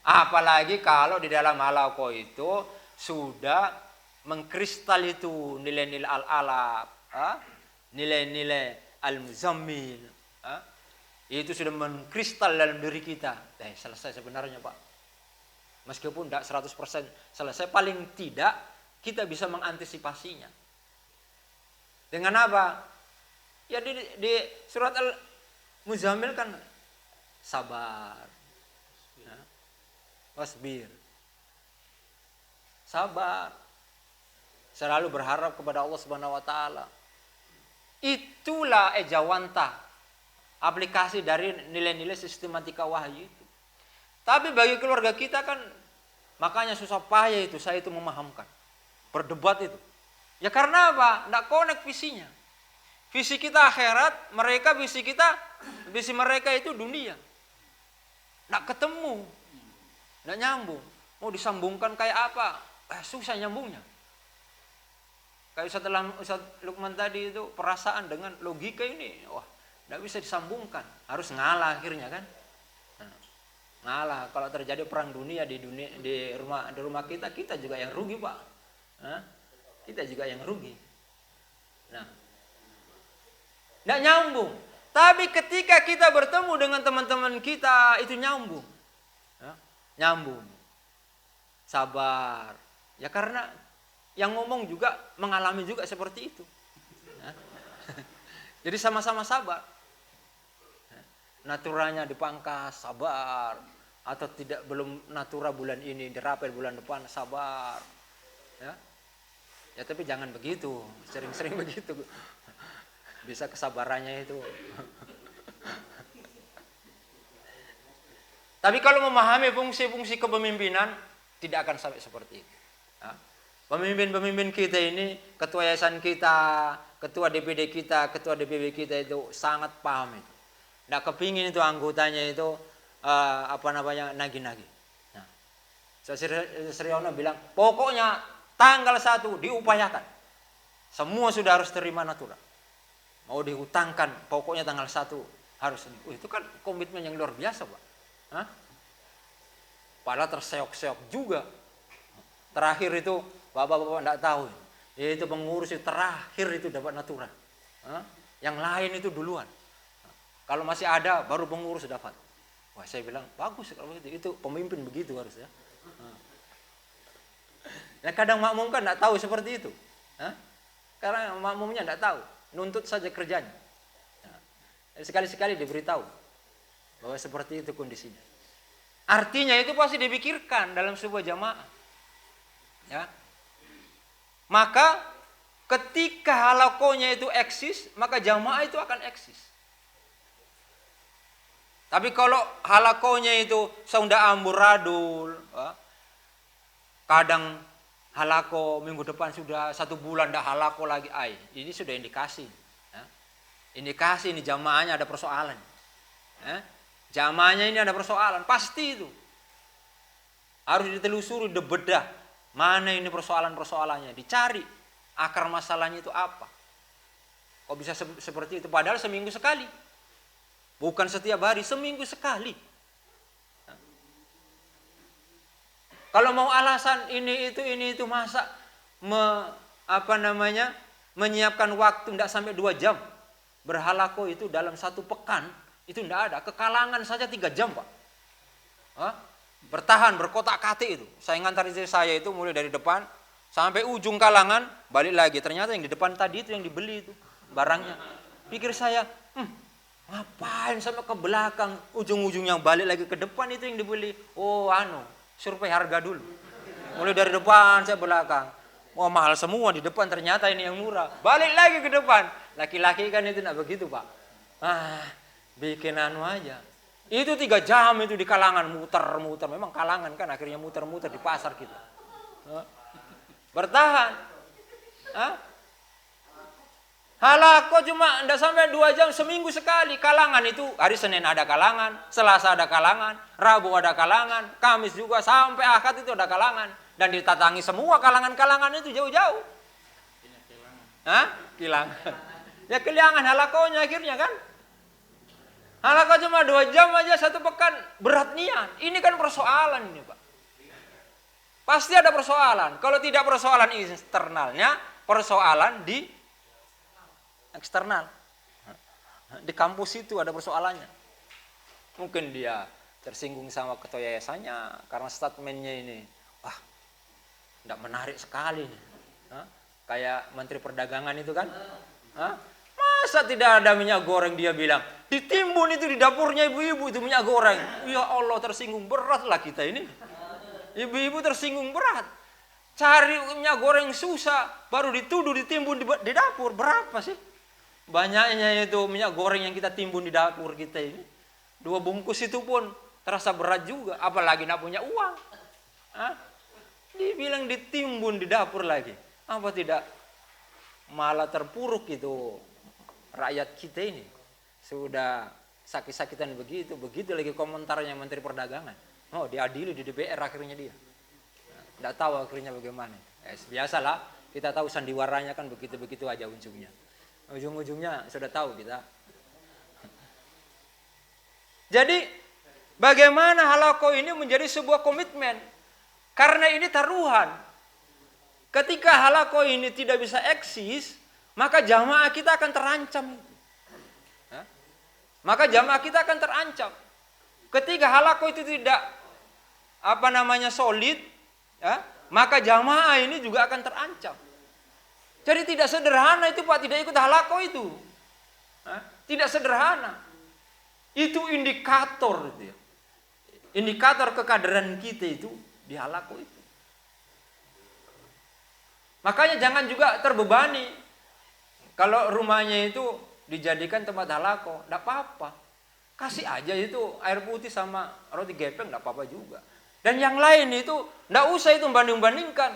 Apalagi kalau di dalam halaqah itu sudah mengkristal itu nilai-nilai al-alaq, nilai-nilai al-muzammil. Itu sudah mengkristal dalam diri kita. Selesai sebenarnya Pak. Meskipun tidak 100% selesai, paling tidak kita bisa mengantisipasinya. Dengan apa? Ya di surat Al-Muzammil kan sabar. Wasbir. Sabar. Selalu berharap kepada Allah Subhanahu wa taala. Itulah ejawantah aplikasi dari nilai-nilai sistematika wahyu itu. Tapi bagi keluarga kita kan makanya susah payah itu saya itu memahamkan. Berdebat itu. Ya karena apa? Tidak connect visinya. Visi kita akhirat, visi mereka itu dunia. Tidak ketemu. Tidak nyambung. Mau disambungkan kayak apa? Susah nyambungnya. Kayak Ustaz Lukman tadi itu perasaan dengan logika ini, wah, tidak bisa disambungkan, harus ngalah akhirnya kan. Ngalah. Kalau terjadi perang dunia di rumah kita juga yang rugi, Pak. Hah? Kita juga yang rugi. Nah, nggak nyambung. Tapi ketika kita bertemu dengan teman-teman kita itu nyambung. Ya, nyambung. Sabar. Ya karena yang ngomong juga mengalami juga seperti itu. Ya. Jadi sama-sama sabar. Naturanya dipangkas, sabar. Atau belum natura bulan ini, dirapel bulan depan, sabar. Ya. Ya tapi jangan begitu, sering-sering begitu. Bisa kesabarannya itu. Tapi kalau memahami fungsi-fungsi kepemimpinan, tidak akan sampai seperti itu. Ya. Pemimpin-pemimpin kita ini, ketua yayasan kita, ketua DPD kita, ketua DPW kita itu sangat paham itu. Nggak kepingin itu anggotanya itu nagih-nagih. Nah, Sri Yono bilang, pokoknya tanggal 1 diupayakan. Semua sudah harus terima natura. Mau dihutangkan, pokoknya tanggal 1 harus. Itu kan komitmen yang luar biasa, Pak. Hah? Padahal terseok-seok juga. Terakhir itu, bapak-bapak enggak tahu. Itu pengurus itu terakhir itu dapat natura. Hah? Yang lain itu duluan. Kalau masih ada, baru pengurus dapat. Wah, saya bilang, bagus kalau begitu. Itu pemimpin begitu harus ya. Nah, kadang makmum kan tidak tahu seperti itu. Karena makmumnya tidak tahu. Nuntut saja kerjanya. Sekali-sekali diberitahu bahwa seperti itu kondisinya. Artinya itu pasti dipikirkan dalam sebuah jamaah. Ya. Maka ketika halakonya itu eksis, maka jamaah itu akan eksis. Tapi kalau halakonya itu sudah amburadul, kadang halako minggu depan sudah 1 bulan dah halako lagi, ini sudah indikasi. Ya. Indikasi ini jamaahnya ada persoalan. Ya. Jamaahnya ini ada persoalan, pasti itu. Harus ditelusuri, dibedah. Mana ini persoalan-persoalannya, dicari akar masalahnya itu apa. Kok bisa seperti itu? Padahal seminggu sekali. Bukan setiap hari, seminggu sekali. Kalau mau alasan ini itu masa menyiapkan waktu tidak sampai 2 jam. Berhalako itu dalam 1 pekan itu tidak ada. Kekalangan saja 3 jam, Pak. Bertahan, berkotak-katik itu. Saya ngantar istri saya itu mulai dari depan sampai ujung kalangan, balik lagi. Ternyata yang di depan tadi itu yang dibeli itu barangnya. Pikir saya, ngapain sampai ke belakang, ujung-ujungnya balik lagi ke depan itu yang dibeli. Oh, survei harga dulu. Mulai dari depan saya belakang. Wah, mahal semua di depan, ternyata ini yang murah. Balik lagi ke depan. Laki-laki kan itu tidak begitu, Pak. Bikin aja. Itu 3 jam itu di kalangan muter-muter. Memang kalangan kan akhirnya muter-muter di pasar kita. Bertahan. Halako cuma tidak sampai 2 jam, seminggu sekali. Kalangan itu hari Senin ada kalangan, Selasa ada kalangan, Rabu ada kalangan, Kamis juga, sampai Ahad itu ada kalangan. Dan ditatangi semua kalangan-kalangan itu jauh-jauh. Kilangan. Ya kehilangan halakonya akhirnya kan. Halako cuma 2 jam aja 1 pekan, berat niat. Ini kan persoalan ini, Pak. Pasti ada persoalan. Kalau tidak persoalan internalnya, persoalan di eksternal. Di kampus itu ada persoalannya. Mungkin dia tersinggung sama ketua yayasannya karena statementnya ini, tidak menarik sekali nih. Kayak Menteri Perdagangan itu kan. Masa tidak ada minyak goreng, dia bilang. Ditimbun itu di dapurnya ibu-ibu itu minyak goreng. Ya Allah, tersinggung berat lah kita ini. Ibu-ibu tersinggung berat. Cari minyak goreng susah, baru dituduh ditimbun di dapur. Berapa sih? Banyaknya itu minyak goreng yang kita timbun di dapur kita ini. 2 bungkus itu pun terasa berat juga. Apalagi tidak punya uang. Dibilang ditimbun di dapur lagi. Apa tidak malah terpuruk itu rakyat kita ini. Sudah sakit-sakitan begitu lagi komentarnya Menteri Perdagangan. Diadili di DPR akhirnya dia. Tidak tahu akhirnya bagaimana. Biasalah, kita tahu sandiwaranya kan begitu-begitu aja ujungnya. Ujung-ujungnya sudah tahu kita. Jadi Bagaimana halaqah ini menjadi sebuah komitmen? Karena ini taruhan. Ketika halaqah ini tidak bisa eksis, maka jamaah kita akan terancam. Maka jamaah kita akan terancam. Ketika halaqah itu tidak solid, ya, maka jamaah ini juga akan terancam. Jadi tidak sederhana itu Pak, tidak ikut halaqah itu. Tidak sederhana. Itu indikator itu ya. Indikator kekaderan kita itu di halaqah itu. Makanya jangan juga terbebani. Kalau rumahnya itu dijadikan tempat halaqah, enggak apa-apa. Kasih aja itu air putih sama roti gepeng, enggak apa-apa juga. Dan yang lain itu enggak usah itu banding-bandingkan.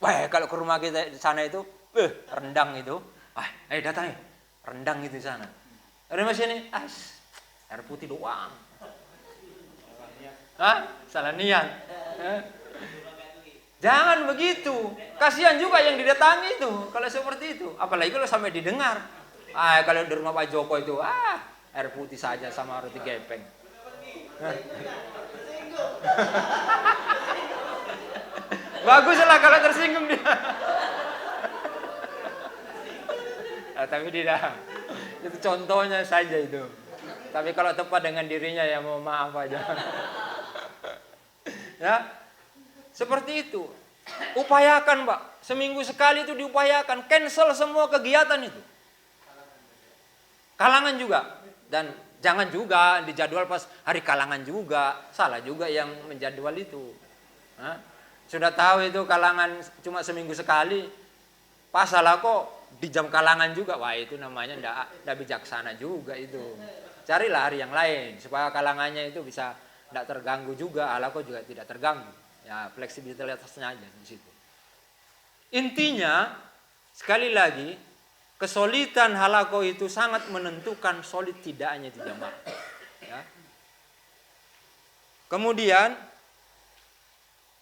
Wah, kalau ke rumah kita di sana itu rendang itu. Ayo datang ya. Rendang itu di sana. Dari sini, air putih doang. Salah niat. Jangan begitu. Kasihan juga yang didatangi itu kalau seperti itu. Apalagi kalau sampai didengar. Kalau di rumah Pak Joko itu, air putih saja sama roti gepeng. Baguslah kalau tersinggung dia. Tapi tidak. Itu contohnya saja itu. Tapi kalau tepat dengan dirinya ya mau maaf aja. Ya, seperti itu. Upayakan Pak. Seminggu sekali itu diupayakan. Cancel semua kegiatan itu. Kalangan juga. Dan jangan juga dijadwal pas hari kalangan juga. Salah juga yang menjadwal itu. Sudah tahu itu kalangan cuma seminggu sekali. Pas salah kok di jam kalangan juga. Wah itu namanya enggak bijaksana juga itu. Carilah hari yang lain. Supaya kalangannya itu bisa tidak terganggu juga. Halaqah juga tidak terganggu. Ya fleksibilitasnya aja di situ. Intinya sekali lagi kesolidan halaqah itu sangat menentukan solid tidaknya di jamaah. Ya. Kemudian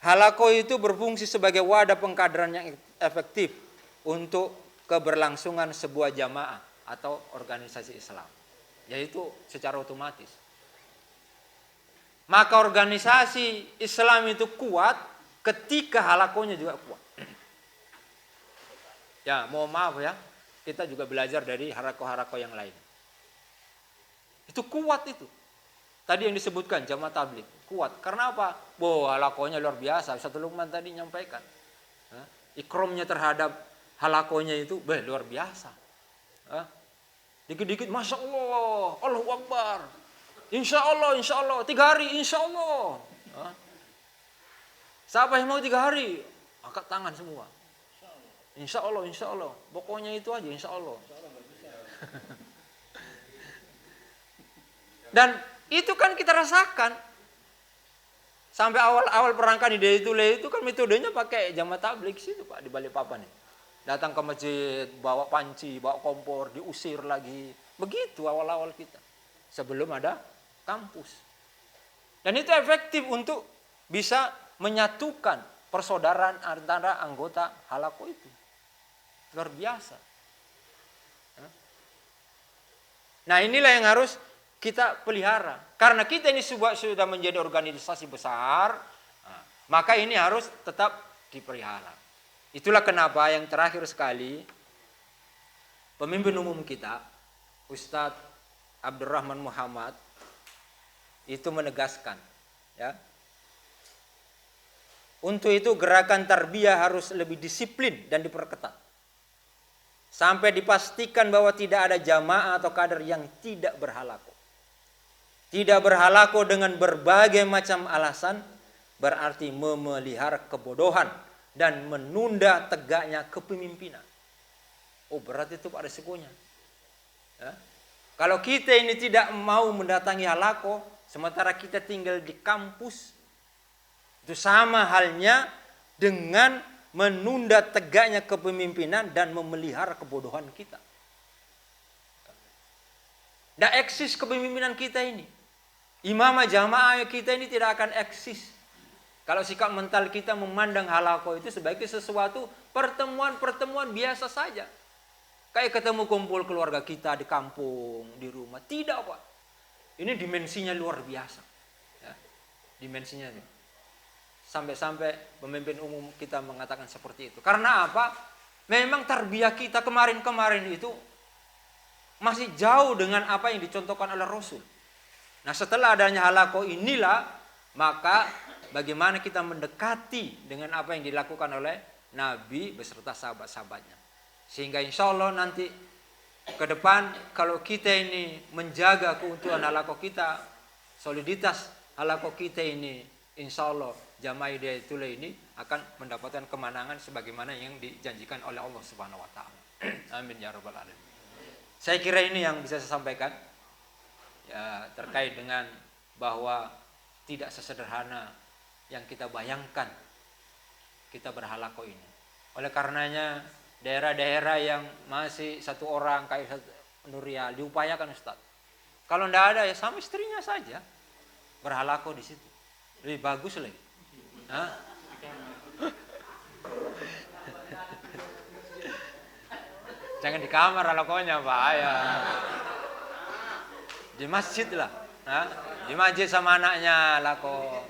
halaqah itu berfungsi sebagai wadah pengkaderan yang efektif untuk keberlangsungan sebuah jamaah atau organisasi Islam. Yaitu secara otomatis. Maka organisasi Islam itu kuat ketika halaqahnya juga kuat. Ya, mohon maaf ya. Kita juga belajar dari halaqah-halaqah yang lain. Itu kuat itu. Tadi yang disebutkan jamaah tabligh kuat. Karena apa? Halaqahnya luar biasa. Ustaz Lukman tadi nyampaikan. Ikromnya terhadap halaqahnya itu luar biasa. Dikit-dikit Masya Allah, Allahu Akbar. Insya Allah, 3 hari, insya Allah. Siapa yang mau 3 hari? Angkat tangan semua. Insya Allah. Pokoknya itu aja, insya Allah. Dan itu kan kita rasakan. Sampai awal perangkat di Daitullah itu kan metodenya pakai jamaah tabligh situ Pak, di Balikpapan. Datang ke masjid, bawa panci, bawa kompor, diusir lagi. Begitu awal-awal kita. Sebelum ada kampus. Dan itu efektif untuk bisa menyatukan persaudaraan antara anggota halaqah itu. Luar biasa. Nah inilah yang harus kita pelihara. Karena kita ini sudah menjadi organisasi besar, maka ini harus tetap dipelihara. Itulah kenapa yang terakhir sekali, pemimpin umum kita, Ustadz Abdurrahman Muhammad, itu menegaskan. Ya. Untuk itu gerakan tarbiyah harus lebih disiplin dan diperketat. Sampai dipastikan bahwa tidak ada jamaah atau kader yang tidak berhalaqah. Tidak berhalaqah dengan berbagai macam alasan berarti memelihara kebodohan dan menunda tegaknya kepemimpinan. Berat itu Pak resikonya. Ya. Kalau kita ini tidak mau mendatangi halaqah, sementara kita tinggal di kampus, itu sama halnya dengan menunda tegaknya kepemimpinan dan memelihara kebodohan kita. Tidak eksis kepemimpinan kita ini. Imamah jamaah kita ini tidak akan eksis. Kalau sikap mental kita memandang halaqah itu sebagai sesuatu pertemuan-pertemuan biasa saja. Kayak ketemu kumpul keluarga kita di kampung, di rumah. Tidak Pak. Ini dimensinya luar biasa. dimensinya nih. Sampai-sampai pemimpin umum kita mengatakan seperti itu. Karena apa? Memang tarbiyah kita kemarin-kemarin itu masih jauh dengan apa yang dicontohkan oleh Rasul. Nah, setelah adanya halaqah inilah, maka bagaimana kita mendekati dengan apa yang dilakukan oleh Nabi beserta sahabat-sahabatnya. Sehingga insya Allah nanti ke depan kalau kita ini menjaga keutuhan halaqah kita, soliditas halaqah kita ini, insya Allah jamaah Hidayatul ini akan mendapatkan kemenangan sebagaimana yang dijanjikan oleh Allah Subhanahu wa taala. Amin ya rabbal alamin. Saya kira ini yang bisa saya sampaikan ya, terkait dengan bahwa tidak sesederhana yang kita bayangkan kita berhalaqah ini. Oleh karenanya daerah-daerah yang masih satu orang kayak Nurial diupayakan Ustaz. Kalau tidak ada ya sama istrinya saja berhalaqah di situ. Lebih bagus lagi. Hah? Jangan di kamar halaqahnya Pak ya. Di masjid lah. Hah? Di masjid sama anaknya halaqah.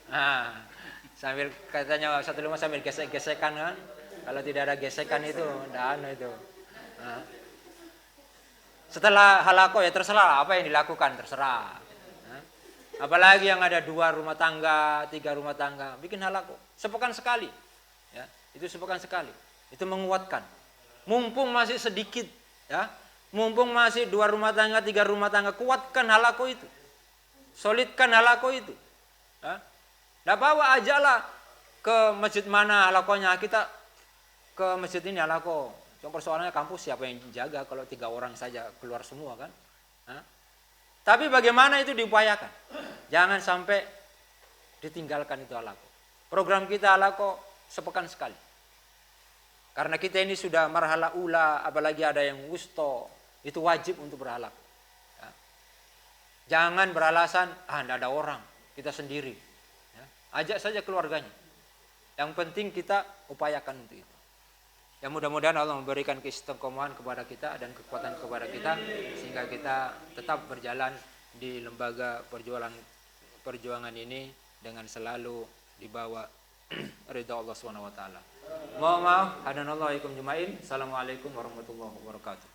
Nah, sambil katanya satu rumah sambil gesek-gesekan kan. Kalau tidak ada gesekan itu, tidak itu. Nah. Setelah halaqah ya terserah apa yang dilakukan, terserah. Nah. Apalagi yang ada 2 rumah tangga, 3 rumah tangga, bikin halaqah sepekan sekali. Ya, itu sepekan sekali. Itu menguatkan. Mumpung masih sedikit, ya. Mumpung masih 2 rumah tangga, 3 rumah tangga, kuatkan halaqah itu. Solidkan halaqah itu. Ya. Tidak bawa ajalah ke masjid mana halaqahnya, kita ke masjid ini halaqah. Cuma persoalannya kampus siapa yang jaga kalau 3 orang saja keluar semua kan. Hah? Tapi bagaimana itu diupayakan. Jangan sampai ditinggalkan itu halaqah. Program kita halaqah sepekan sekali. Karena kita ini sudah marhala ula, apalagi ada yang wusta, itu wajib untuk berhalaqah. Ya. Jangan beralasan, tidak ada orang, kita sendiri. Ya. Ajak saja keluarganya. Yang penting kita upayakan untuk itu. Ya mudah-mudahan Allah memberikan keistiqomahan kepada kita dan kekuatan kepada kita sehingga kita tetap berjalan di lembaga perjuangan ini dengan selalu dibawa ridha Allah Subhanahu wa taala. Mohon maaf, hadanallahu ikum jumain. Assalamualaikum warahmatullahi wabarakatuh.